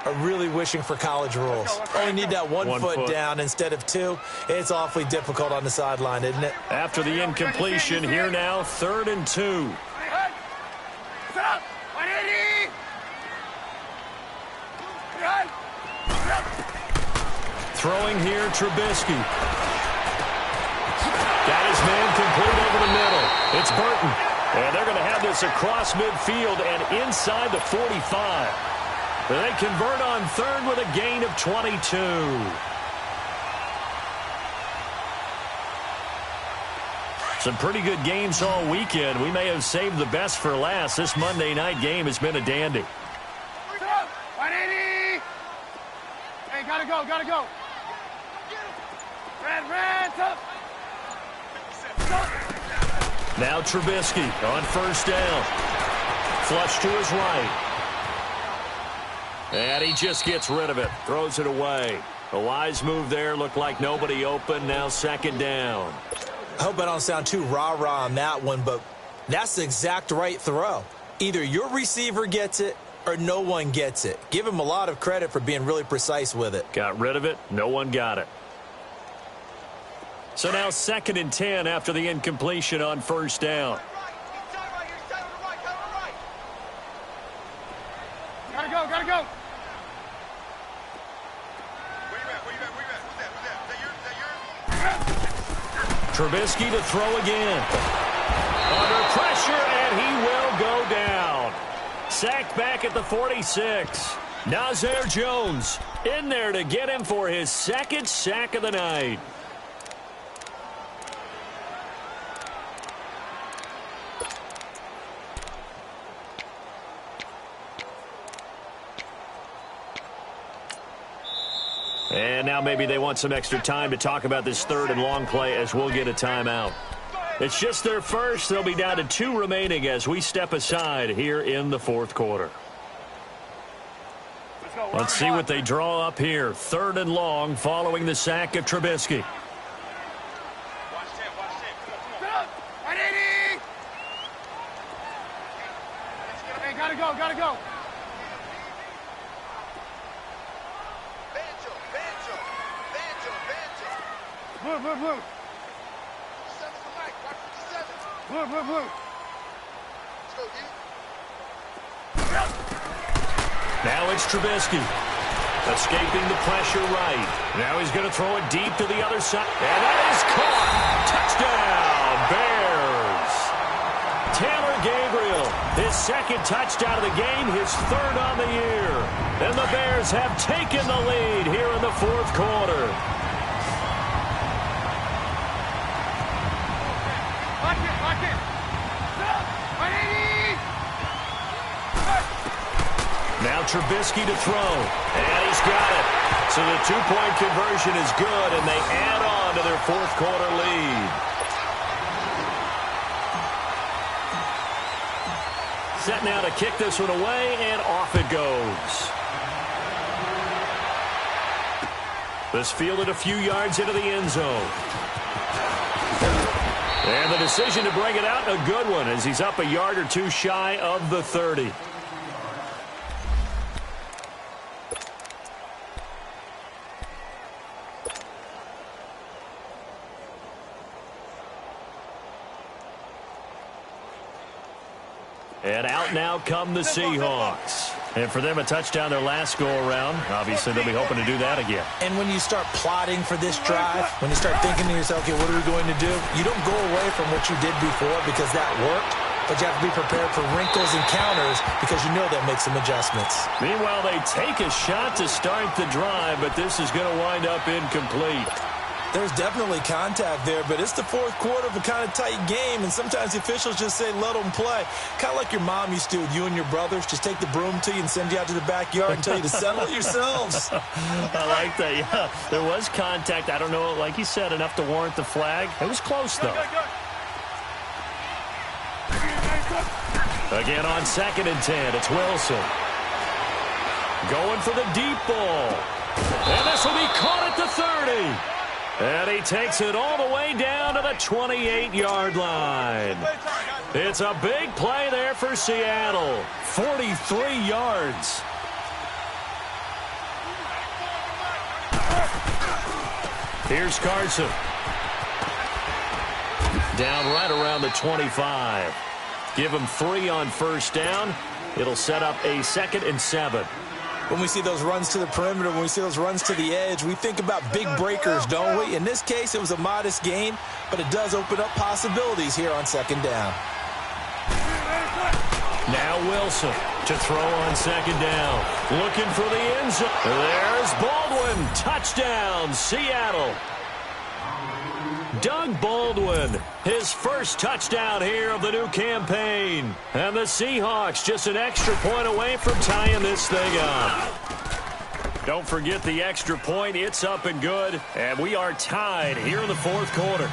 are really wishing for college rules. Only need that one foot down instead of 2. It's awfully difficult on the sideline, isn't it? After the incompletion, here now, 3rd and 2. Throwing here, Trubisky. Got his man complete over the middle. It's Burton. And they're going to have this across midfield and inside the 45. They convert on 3rd with a gain of 22. Some pretty good games all weekend. We may have saved the best for last. This Monday night game has been a dandy. Hey, gotta go, gotta go. Red, up. Now Trubisky on first down. Flush to his right. And he just gets rid of it. Throws it away. A wise move there. Looked like nobody open. Now second down. I hope I don't sound too rah-rah on that one, but that's the exact right throw. Either your receiver gets it or no one gets it. Give him a lot of credit for being really precise with it. Got rid of it. No one got it. So now 2nd and 10 after the incompletion on first down. Gotta go. Trubisky to throw again. Under pressure, and he will go down. Sacked back at the 46. Nazair Jones in there to get him for his 2nd sack of the night. And now maybe they want some extra time to talk about this 3rd and long play as we'll get a timeout. It's just their first. They'll be down to 2 remaining as we step aside here in the 4th quarter. Let's see what they draw up here. 3rd and long following the sack of Trubisky. Hey, gotta go. Blue, blue, blue. Blue, blue, blue. Now it's Trubisky. Escaping the pressure right. Now he's going to throw it deep to the other side. And that is caught. Touchdown, Bears. Taylor Gabriel, his second touchdown of the game, his third on the year. And the Bears have taken the lead here in the fourth quarter. Lock it. Now Trubisky to throw, and he's got it. So the two-point conversion is good, and they add on to their fourth quarter lead. Set now to kick this one away, and off it goes. This fielded a few yards into the end zone. And the decision to bring it out, a good one, as he's up a yard or two shy of the 30. And out now come the Seahawks. And for them, a touchdown their last go-around. Obviously, they'll be hoping to do that again. And when you start plotting for this drive, when you start thinking to yourself, okay, what are we going to do? You don't go away from what you did before because that worked, but you have to be prepared for wrinkles and counters because you know they'll make some adjustments. Meanwhile, they take a shot to start the drive, but this is going to wind up incomplete. There's definitely contact there, but it's the fourth quarter of a kind of tight game, and sometimes the officials just say, let them play. Kind of like your mom used to with you and your brothers. Just take the broom to you and send you out to the backyard and tell you to settle it yourselves. I like that, yeah. There was contact. I don't know, like you said, enough to warrant the flag. It was close, though. Again on 2nd and 10, it's Wilson. Going for the deep ball. And this will be caught at the 30. And he takes it all the way down to the 28-yard line. It's a big play there for Seattle. 43 yards. Here's Carson. Down right around the 25. Give him 3 on first down. It'll set up a 2nd and 7. When we see those runs to the perimeter, when we see those runs to the edge, we think about big breakers, don't we? In this case, it was a modest gain, but it does open up possibilities here on 2nd down. Now Wilson to throw on 2nd down. Looking for the end zone. There's Baldwin. Touchdown, Seattle. Doug Baldwin, his first touchdown here of the new campaign. And the Seahawks just an extra point away from tying this thing up. Don't forget the extra point. It's up and good. And we are tied here in the fourth quarter.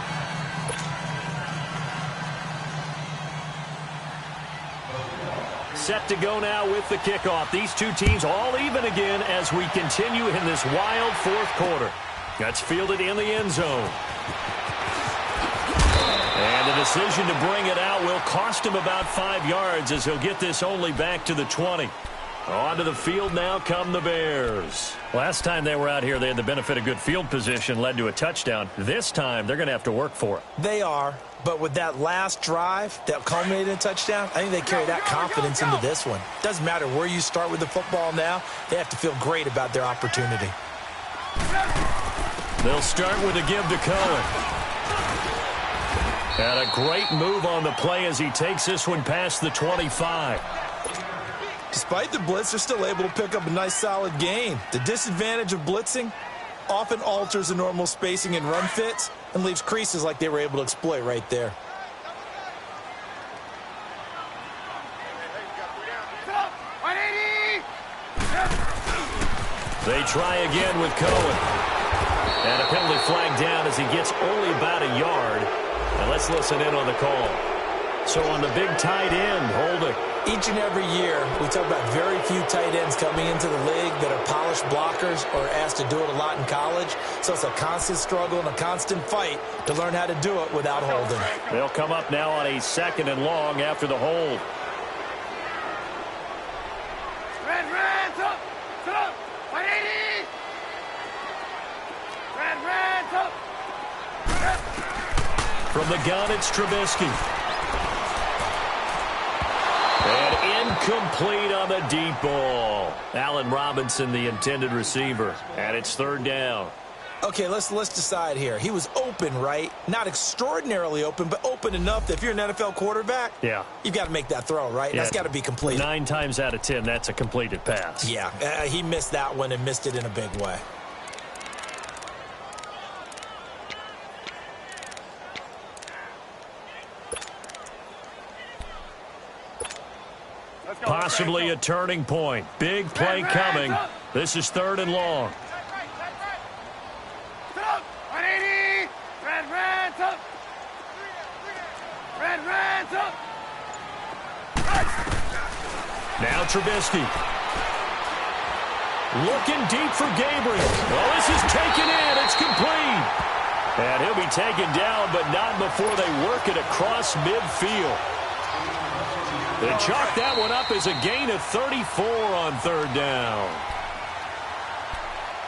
Set to go now with the kickoff. These two teams all even again as we continue in this wild fourth quarter. That's fielded in the end zone. And the decision to bring it out will cost him about 5 yards as he'll get this only back to the 20. Onto the field now come the Bears. Last time they were out here, they had the benefit of good field position, led to a touchdown. This time, they're going to have to work for it. They are, but with that last drive that culminated in a touchdown, I think they carry that confidence into this one. Doesn't matter where you start with the football now, they have to feel great about their opportunity. They'll start with a give to Cohen. And a great move on the play as he takes this one past the 25. Despite the blitz, they're still able to pick up a nice solid gain. The disadvantage of blitzing often alters the normal spacing and run fits and leaves creases like they were able to exploit right there. They try again with Cohen. And a penalty flag down as he gets only about a yard. And let's listen in on the call. So on the big tight end, holding. Each and every year, we talk about very few tight ends coming into the league that are polished blockers or asked to do it a lot in college. So it's a constant struggle and a constant fight to learn how to do it without holding. They'll come up now on a 2nd and long after the hold. Red, up. 180. Red, up. From the gun, it's Trubisky. And incomplete on the deep ball. Allen Robinson, the intended receiver. And it's third down. Okay, let's decide here. He was open, right? Not extraordinarily open, but open enough that if you're an NFL quarterback, yeah, you've got to make that throw, right? Yeah. That's got to be completed. 9 times out of 10, that's a completed pass. Yeah, he missed that one and missed it in a big way. Possibly a turning point. Big play coming. This is third and long. Now Trubisky. Looking deep for Gabriel. Well, this is taken in. It's complete. And he'll be taken down, but not before they work it across midfield. They chalk that one up as a gain of 34 on third down.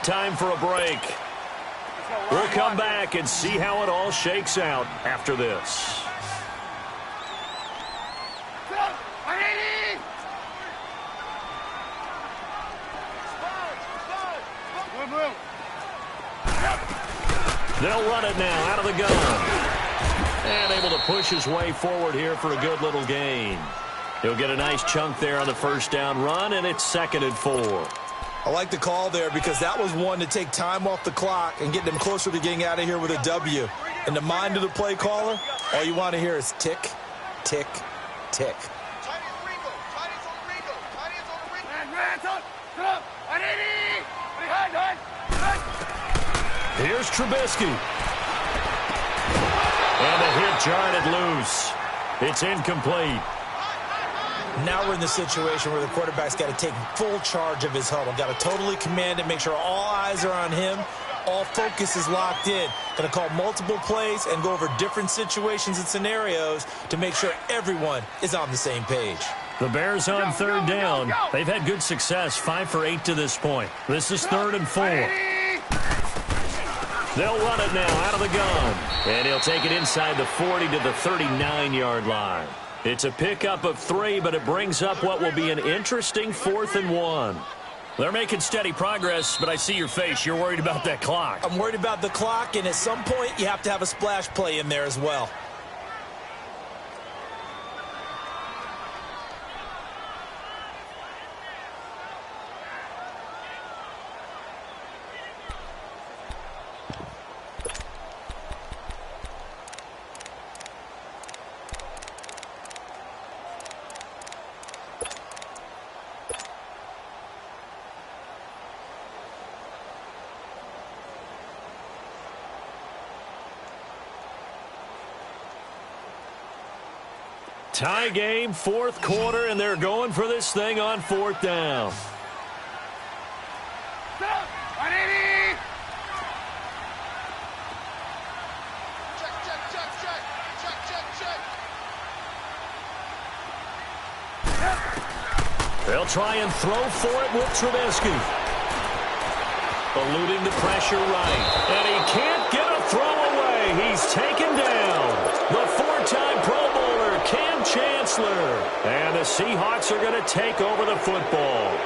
Time for a break. We'll come back and see how it all shakes out after this. They'll run it now out of the gun. And able to push his way forward here for a good little gain. He'll get a nice chunk there on the first down run, and it's 2nd and 4. I like the call there because that was one to take time off the clock and get them closer to getting out of here with a W. In the mind of the play caller, all you want to hear is tick, tick, tick. Here's Trubisky. And the hit jarred it loose. It's incomplete. Now we're in the situation where the quarterback's got to take full charge of his huddle. Got to totally command it, make sure all eyes are on him. All focus is locked in. Going to call multiple plays and go over different situations and scenarios to make sure everyone is on the same page. The Bears on third down. They've had good success, 5 for 8 to this point. This is 3rd and 4. They'll run it now out of the gun. And he'll take it inside the 40 to the 39-yard line. It's a pickup of 3, but it brings up what will be an interesting 4th and 1. They're making steady progress, but I see your face. You're worried about that clock. I'm worried about the clock, and at some point, you have to have a splash play in there as well. Tie game, 4th quarter, and they're going for this thing on 4th down. They'll try and throw for it with Trubisky. Eluding the pressure right. And he can't get a throw away. He's taken down. The 4-time Pro Bowler, Cam Chancellor. And the Seahawks are going to take over the football.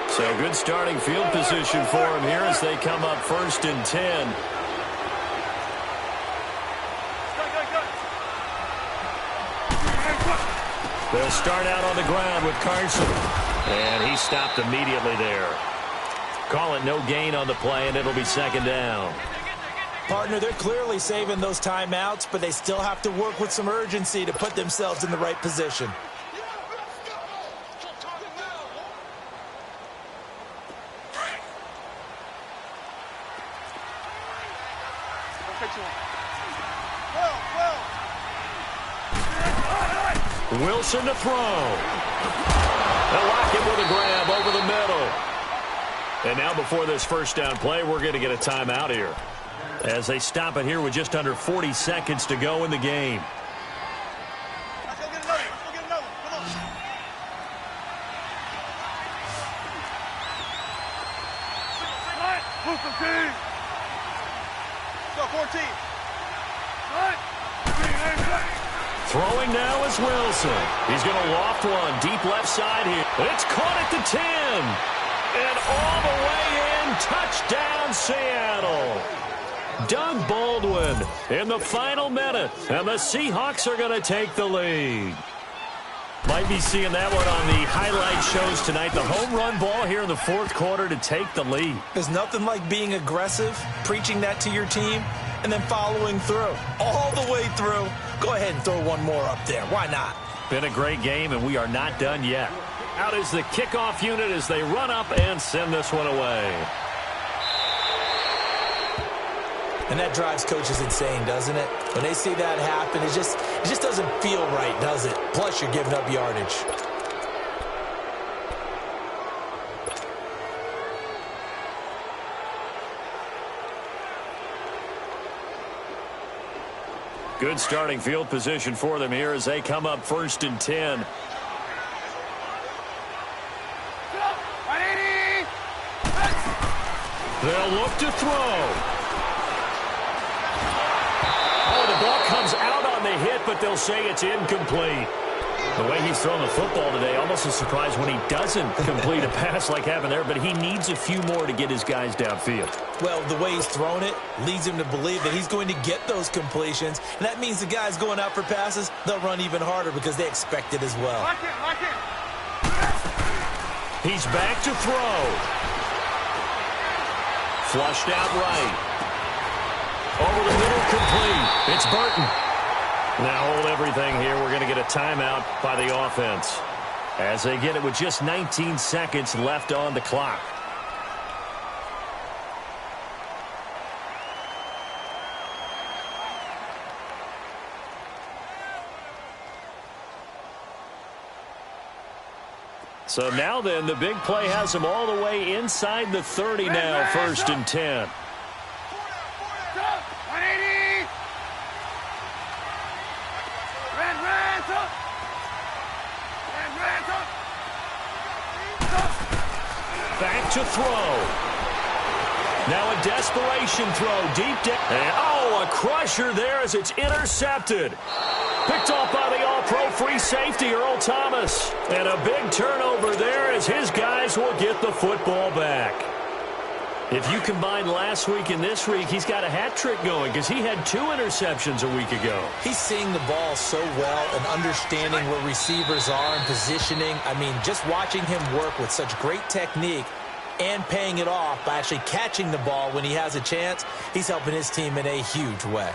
So good starting field position for him here as they come up 1st and 10. They'll start out on the ground with Carson. And he stopped immediately there. Call it no gain on the play, and it'll be 2nd down. Partner, they're clearly saving those timeouts, but they still have to work with some urgency to put themselves in the right position. Wilson to throw. They'll lock it with a grab over the middle. And now before this first down play, we're going to get a timeout here. As they stop it here with just under 40 seconds to go in the game. Let's go get another one. Come on. Move some team. Let's go, 14. What? Throwing now is Wilson. He's going to loft one deep left side here. It's caught at the 10. And all the way in, touchdown Seattle. Doug Baldwin in the final minute, and the Seahawks are going to take the lead. Might be seeing that one on the highlight shows tonight. The home run ball here in the fourth quarter to take the lead. There's nothing like being aggressive, preaching that to your team, and then following through. All the way through. Go ahead and throw one more up there. Why not? Been a great game, and we are not done yet. Out is the kickoff unit as they run up and send this one away. And that drives coaches insane, doesn't it? When they see that happen, it just doesn't feel right, does it? Plus, you're giving up yardage. Good starting field position for them here as they come up 1st and 10. They'll look to throw. Ball comes out on the hit, but they'll say it's incomplete. The way he's thrown the football today, almost a surprise when he doesn't complete a pass like happened there, but he needs a few more to get his guys downfield. Well, the way he's thrown it leads him to believe that he's going to get those completions, and that means the guys going out for passes, they'll run even harder because they expect it as well. Lock it. He's back to throw. Flushed out right. Over the middle, complete. It's Burton. Now hold everything here. We're going to get a timeout by the offense as they get it with just 19 seconds left on the clock. So now then, the big play has them all the way inside the 30 now, 1st and 10. Back to throw. Now a desperation throw deep down. And, a crusher there as it's intercepted. Picked off by the all-pro free safety, Earl Thomas. And a big turnover there as his guys will get the football back. If you combine last week and this week, he's got a hat trick going because he had 2 interceptions a week ago. He's seeing the ball so well and understanding where receivers are and positioning. I mean, just watching him work with such great technique and paying it off by actually catching the ball when he has a chance, he's helping his team in a huge way.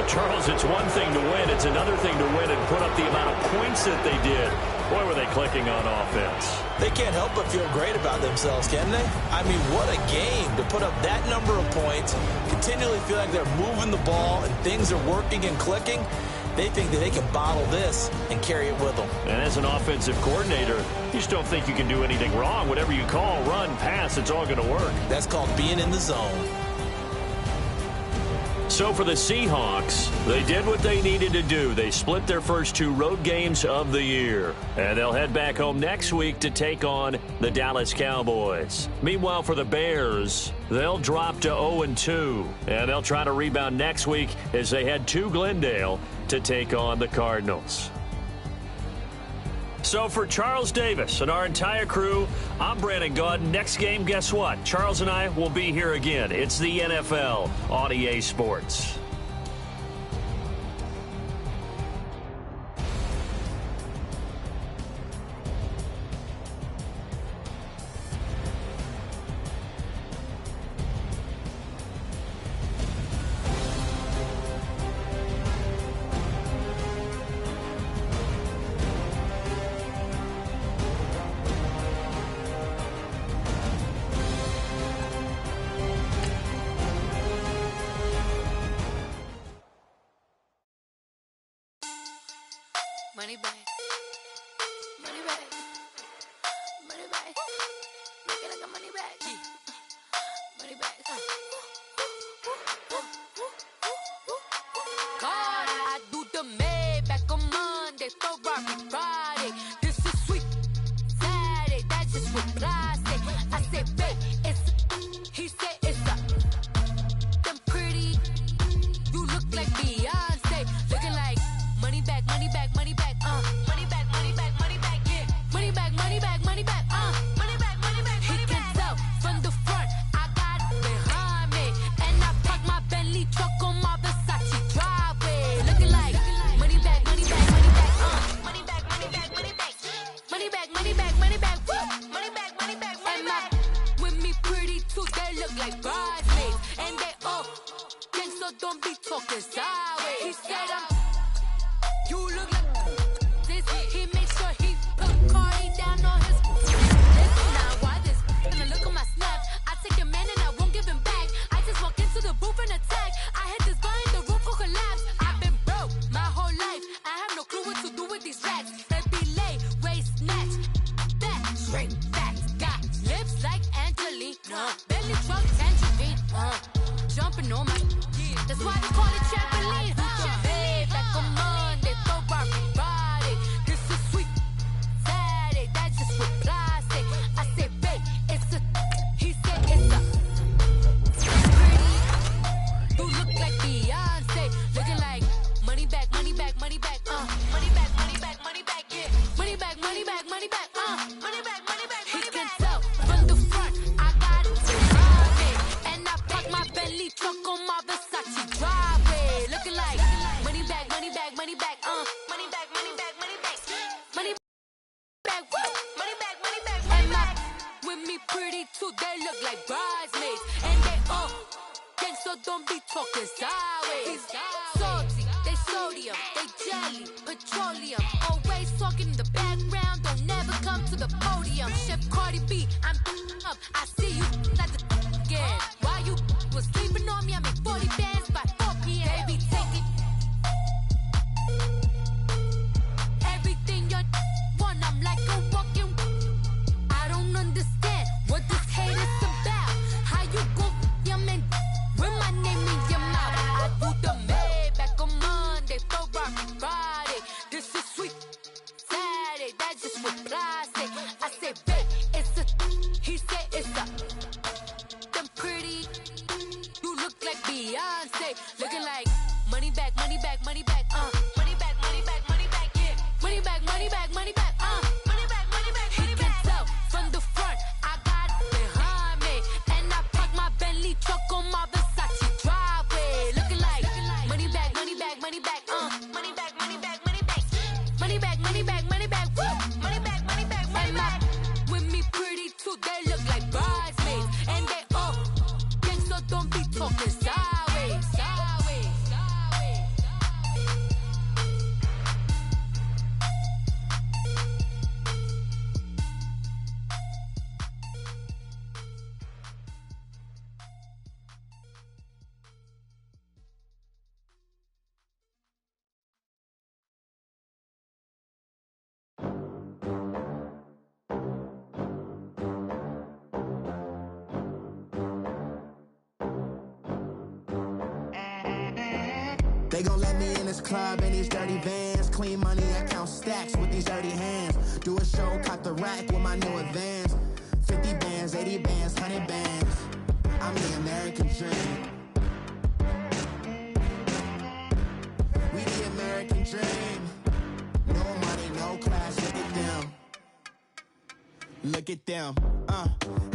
Charles, it's one thing to win. It's another thing to win and put up the amount of points that they did. Boy, were they clicking on offense. They can't help but feel great about themselves, can they? I mean, what a game to put up that number of points, continually feel like they're moving the ball and things are working and clicking. They think that they can bottle this and carry it with them. And as an offensive coordinator, you just don't think you can do anything wrong. Whatever you call, run, pass, it's all going to work. That's called being in the zone. So for the Seahawks, they did what they needed to do. They split their first 2 road games of the year. And they'll head back home next week to take on the Dallas Cowboys. Meanwhile, for the Bears, they'll drop to 0-2. And they'll try to rebound next week as they head to Glendale to take on the Cardinals. So for Charles Davis and our entire crew, I'm Brandon Gaudin. Next game, guess what? Charles and I will be here again. It's the NFL on EA Sports. Money back. Money back. Money back. Make it like a money back. Money back. look like Beyonce. Looking like money back, money back, money back, money back, money back, money back, yeah. Money back, money back, money back, money back, money back, money back. He can tell from the front, I got it behind me. And I park my Bentley truck on my Versace driveway. Looking like money back, money back, money back, money back, money back, money back. Money back, money back, money back, woo. Money back, money back, money back. With me pretty too, they look like bridesmaids. And they all gang, so don't be talking sideways. He said you look like this. He made sure he put Cardi down on his listen now, why this? Gonna look at my snap. I take your man and I won't give him back. I just walk into the booth and attack. I hit this guy in the roof will collapse. I've been broke my whole life. I have no clue what to do with these racks. They be lay, waist snatch, back, straight back. Got lips like Angelina, belly truck tangerine, jumping on my. That's why they call it trampoline. Hey, back on Monday, throw Friday. This is sweet Saturday, that's just what plastic. I say, babe, it's a. He said it's a. Pretty. You look like Beyonce, looking like money back, money back, money back, money back, money back, money back, yeah. Money back, money back, money back, money back, money back. He can tell from the front, I got it behind me, and I park my Bentley truck on my Versace driveway. Looking like money back, money back, money back, money back, money back, money back, money back, woo. Money back, money back, money back. With me pretty too, they look like bridesmaids, and they all gang, so don't be talking sideways. Salty, they sodium, they jelly, petroleum. Always talking in the background, don't never come to the podium. Chef Cardi B, I'm up. I see you like the again. Why you was sleeping on me? I make 40 bands by 4 p.m. Baby, take it. Everything you want, I'm like a walking. I don't understand what this hate is about. How you go, your man, with my name in your mouth. I do the Maybach on Monday, throw Friday. This is sweet Saturday, that's just what plastic. I say, babe, it's a. He said it's a. Them pretty. You look like Beyonce, looking like money back, money back, money back, money back, money back, money back, yeah. Money back, money back, money back, money back, money back, money back. He can tell from the front, I got it behind me, and I park my Bentley truck on my Versace driveway. Looking like money back, money back, money back, money back, money back, money back, money back, money back, money back, woo. Money back, money back, money back. With me pretty too, they look like bridesmaids, and they all gang, so don't be talking sideways, sideways, sideways. They gon' let me in this club in these dirty vans. Clean money, I count stacks with these dirty hands. Do a show, caught the rack with my new advance. 50 bands, 80 bands, 100 bands. I'm the American dream. We the American dream. No money, no class, look at them. Look at them,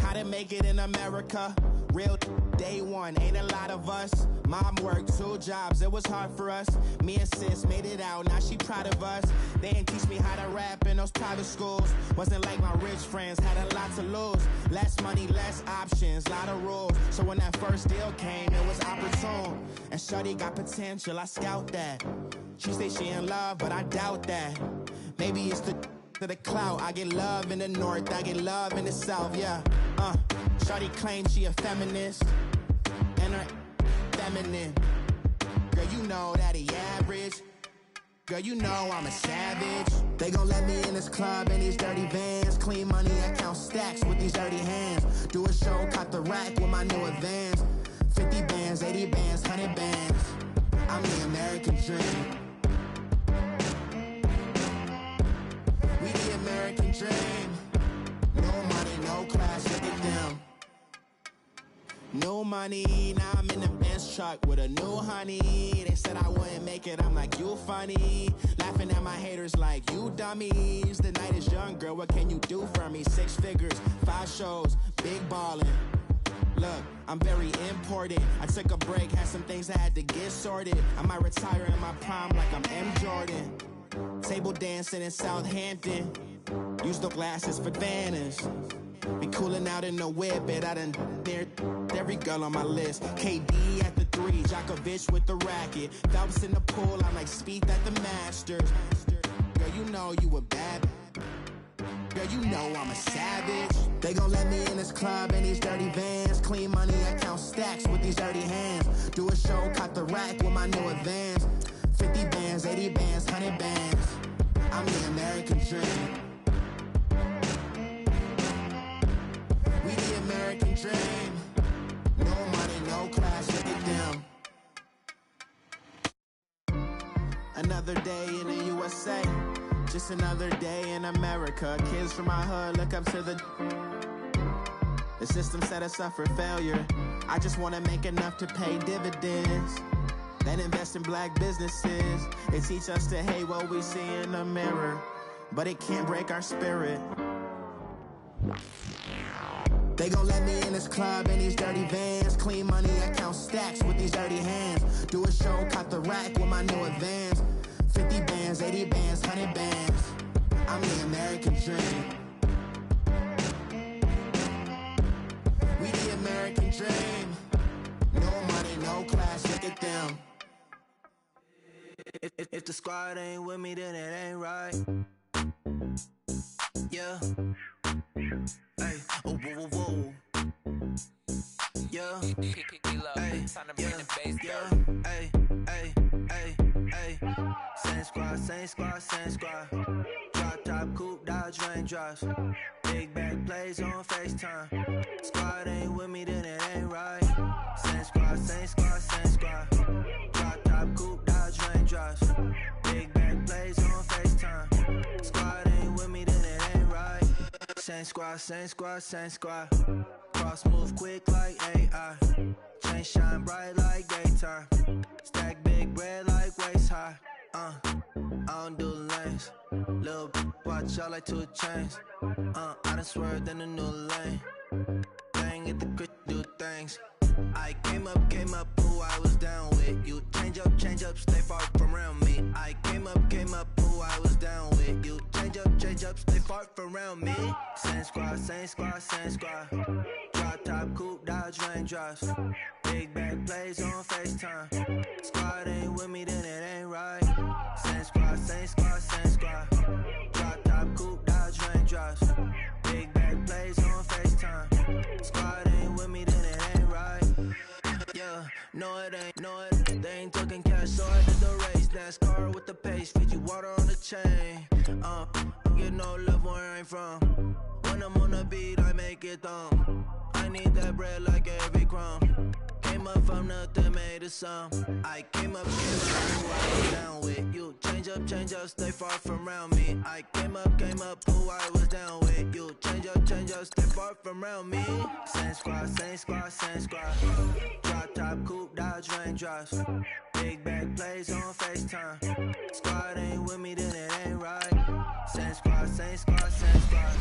how to make it in America. Real day one, ain't a lot of us. Mom worked 2 jobs, it was hard for us. Me and sis made it out, now she proud of us. They didn't teach me how to rap in those private schools. Wasn't like my rich friends, had a lot to lose. Less money, less options, lot of rules. So when that first deal came, it was opportune. And shorty got potential, I scout that. She say she in love, but I doubt that. Maybe it's to the clout. I get love in the north, I get love in the south, yeah. Shorty claims she a feminist, and her feminine. Girl, you know that he average. Girl, you know I'm a savage. They gon' let me in this club in these dirty vans. Clean money, I count stacks with these dirty hands. Do a show, caught the rack with my new advance. 50 bands, 80 bands, 100 bands. I'm the American dream. We the American dream. No money, no class, look at them. No money, now I'm in the Benz truck with a new honey. They said I wouldn't make it, I'm like, you funny. Laughing at my haters like, you dummies. The night is young, girl, what can you do for me? 6 figures, 5 shows, big ballin'. Look, I'm very important. I took a break, had some things I had to get sorted. I might retire in my prime like I'm M. Jordan. Table dancing in Southampton. Use the glasses for Vannas. Be cooling out in the whip, but I done near every girl on my list. KD at the 3, Djokovic with the racket. Phelps in the pool, I'm like Spieth at the Masters. Girl, you know you a bad. Girl, you know I'm a savage. They gon' let me in this club in these dirty vans. Clean money, I count stacks with these dirty hands. Do a show, cut the rack with my new advance. 50 bands, 80 bands, 100 bands. I'm the American dream. We the American dream. No money, no class, look at them. Another day in the USA. Just another day in America. Kids from my hood look up to the system set us up for failure. I just wanna make enough to pay dividends. Then invest in black businesses. They teach us to hate what we see in the mirror, but it can't break our spirit. They gon' let me in this club in these dirty vans. Clean money, I count stacks with these dirty hands. Do a show, cut the rack with my new advance. 50 bands, 80 bands, 100 bands. I'm the American dream. We the American dream. No money, no class, look at them. If the squad ain't with me, then it ain't right. Yeah. Hey, oh, whoa, whoa, whoa. Yeah. Hey, yeah. Hey, hey, hey, hey. Same squad, same squad, same squad. Drop top, coupe, Dodge raindrops. Big back plays on FaceTime. Squad ain't with me, then it ain't right. Same squad, same squad, same squad. Drop top, coupe, Dodge raindrops. Big back plays on FaceTime. Squad ain't with me, then it ain't right. Same squad, same squad, same squad. Cross move quick like AI. Chain shine bright like daytime. Stack big bread like waist high. I don't do lanes. Lil' watch out like 2 chains. I done swerved in a new lane. Bang at the crit, do things. I came up, who I was down with. You change up, stay far from around me. I came up, who I was down with. You change up, stay far from around me. Same squad, same squad, same squad. Drop top, coupe, Dodge raindrops. Big back plays on FaceTime. Squad ain't with me, then it ain't right. Same squad, same squad, same squad. Drop top, coupe, Dodge raindrops. Big back plays on FaceTime. Squad ain't with me, then it ain't right. Yeah, no it ain't, no it. They ain't talking cash, so I did the race. NASCAR with the pace, feed you water on the chain. Get no love where I ain't from. When I'm on the beat, I make it thumb. I need that bread like every crumb. Came up from nothing, made a sum. I came up, who I was down with. You change up, stay far from around me. I came up, who I was down with. You change up, stay far from around me. Same squad, same squad, same squad. Drop top, coupe, Dodge raindrops. Big back plays on FaceTime. Squad ain't with me, then it ain't right. Same squad, same squad, same squad.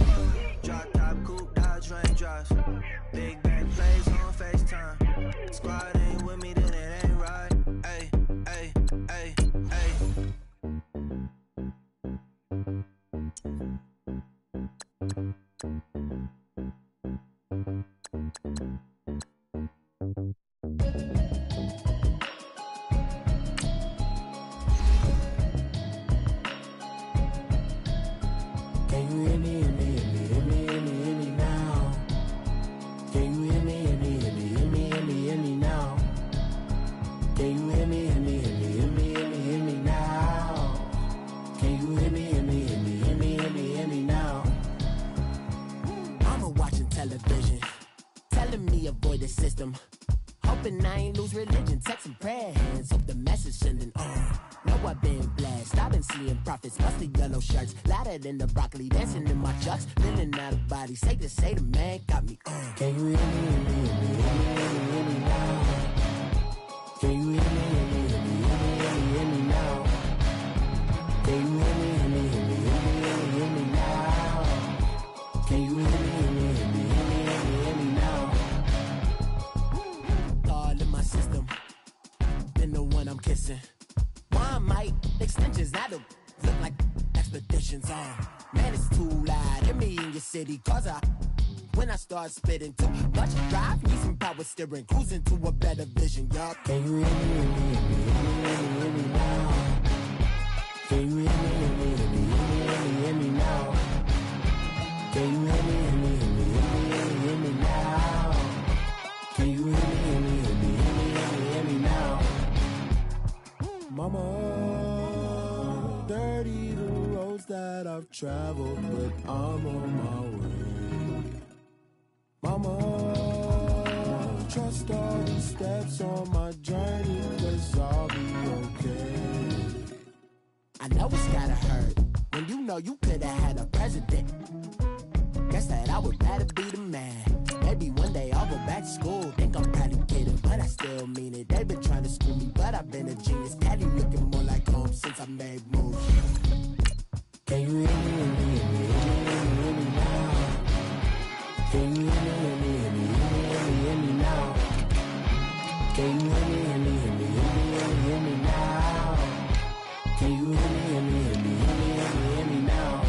Drop top, coupe, Dodge raindrops. Big back plays on FaceTime. Squad ain't with me, then it ain't right. Ay, ay, ay, ay. Can you hear me, hear me, hear me, hear me, hear me, hear me now? Can you hear me, hear me, hear me, hear me, hear me, hear me now? Can you hear me, hear me, hear me, hear me, hear me, hear me now? Can you hear me, hear me, hear me, hear me, hear me, hear me now? Mama watching television, telling me avoid the system. Hoping I ain't lose religion, texting prayer hands, hope the message sending on. Know I've been blessed, I've been seeing prophets, mostly yellow shirts, louder than the broccoli, dancing in my chucks, feeling out of body, say the man got me on. Can you hear me, hear me, hear me, hear me, hear me now? Can you hear me, hear me, hear me, hear me, hear me, hear me now? Can you hear me, hear me, hear me, hear me, hear me, hear me now? Can you hear me, hear me, hear me, hear me, hear me, hear me now? All in my system, been the one I'm kissing. One mic extensions, now the look like expeditions on. Man, it's too loud in me in your city, cause when I start spitting too much drive, need some power steering, cruising to a better vision, yup. Can you hear me, hear me, hear me, hear me, hear me, hear me now? Can you hear me, hear me, hear me, hear me, hear me, hear me now? Can you hear me, hear me, hear me, hear me, hear me, hear me now? Can you hear me, hear me, hear me, hear me, hear me, hear me now? Mama, dirty the roads that I've traveled, but I'm on my way. Mama, trust all the steps on my journey, 'cause I'll be okay. I know it's gotta hurt when you know you could've had a president. Guess that I would rather be the man. Maybe one day I'll go back to school. Think I'm probably kidding, but I still mean it. They've been trying to screw me, but I've been a genius. Caddy looking more like home since I made moves. Can you hear me, hear me, hear me, hear me, hear me, hear me now? Can you hear me, hear me, hear me, hear me, hear me, hear me now? Can you hear me, hear me, hear me, hear me, hear me, hear me now? Can you hear me, hear me, hear me, hear me, hear me, hear me now?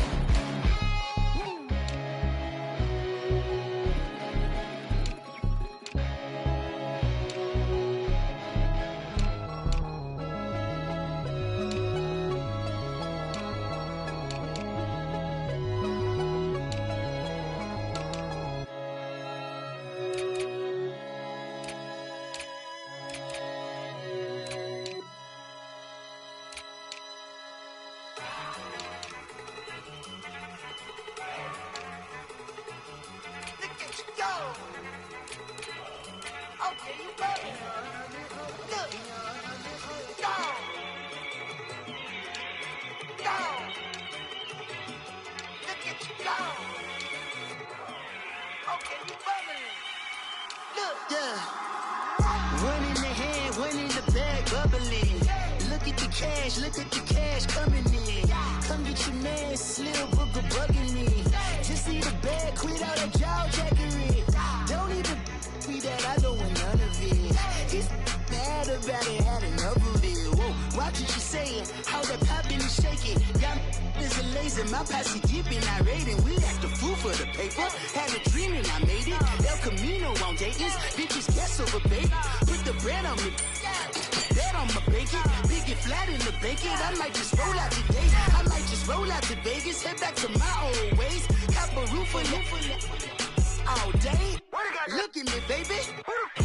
Look at you go. Okay, you ready? Look. Go. Go. Look at you go. Okay, you bubbling. Look. Yeah. One in the hand, one in the bag, bubbling. Look at the cash coming in. Come get your man, Slim Booker bugging me. Just see the bag, quit all that jaw jackery. Don't even be that, I don't want none of it. He's mad about it, had enough of it. Whoa, watch what you saying, how that poppin' and shaking. Got is a laser, my posse deep and irate, and we act the fool for the paper. Had a dream and I made it. El Camino on Dayton's, bitches guess over bait. Put the bread on me, bet on my bacon. Big it flat in the bacon. I might just roll out today. I might just roll out to Vegas, head back to my old ways. Cop a roof for all day. Look at me, baby.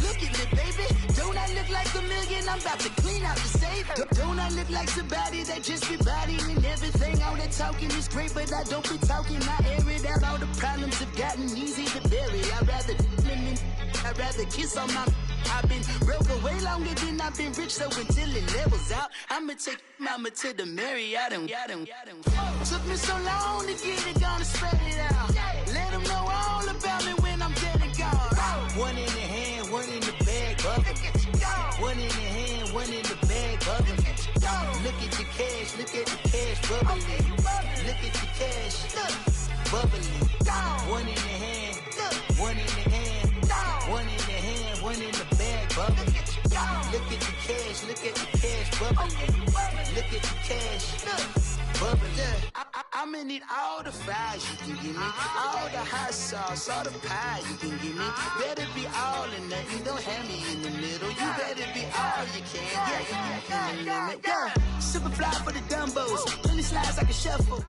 Look at me, baby. Don't I look like a million? I'm about to clean out the safe. Don't I look like somebody that just be bodying everything? All that talking is great, but I don't be talking. I air it out. All the problems have gotten easy to bury. I'd rather kiss on my. I've been broke way longer than I've been rich, so until it levels out, I'ma take mama to the Marriott and took me so long to get it, gonna spread it out. Let them know all about me when I'm dead and gone. One in the hand, one in the bag, bubbling. One in the hand, one in the bag, bubbling. Look at the cash, bubbling. Look at the cash, bubbling. One in the hand, one in the hand, one in the hand, one in the bag, bubbling. Look at the cash, bubbling. Look at the cash, bubbling. I'ma need all the fries you can give me, all the hot sauce, all the pie you can give me. Better be all or nothing, don't have me in the middle. You better be all you can. Yeah, Super fly for the Dumbos, 20 slides like a shuffle.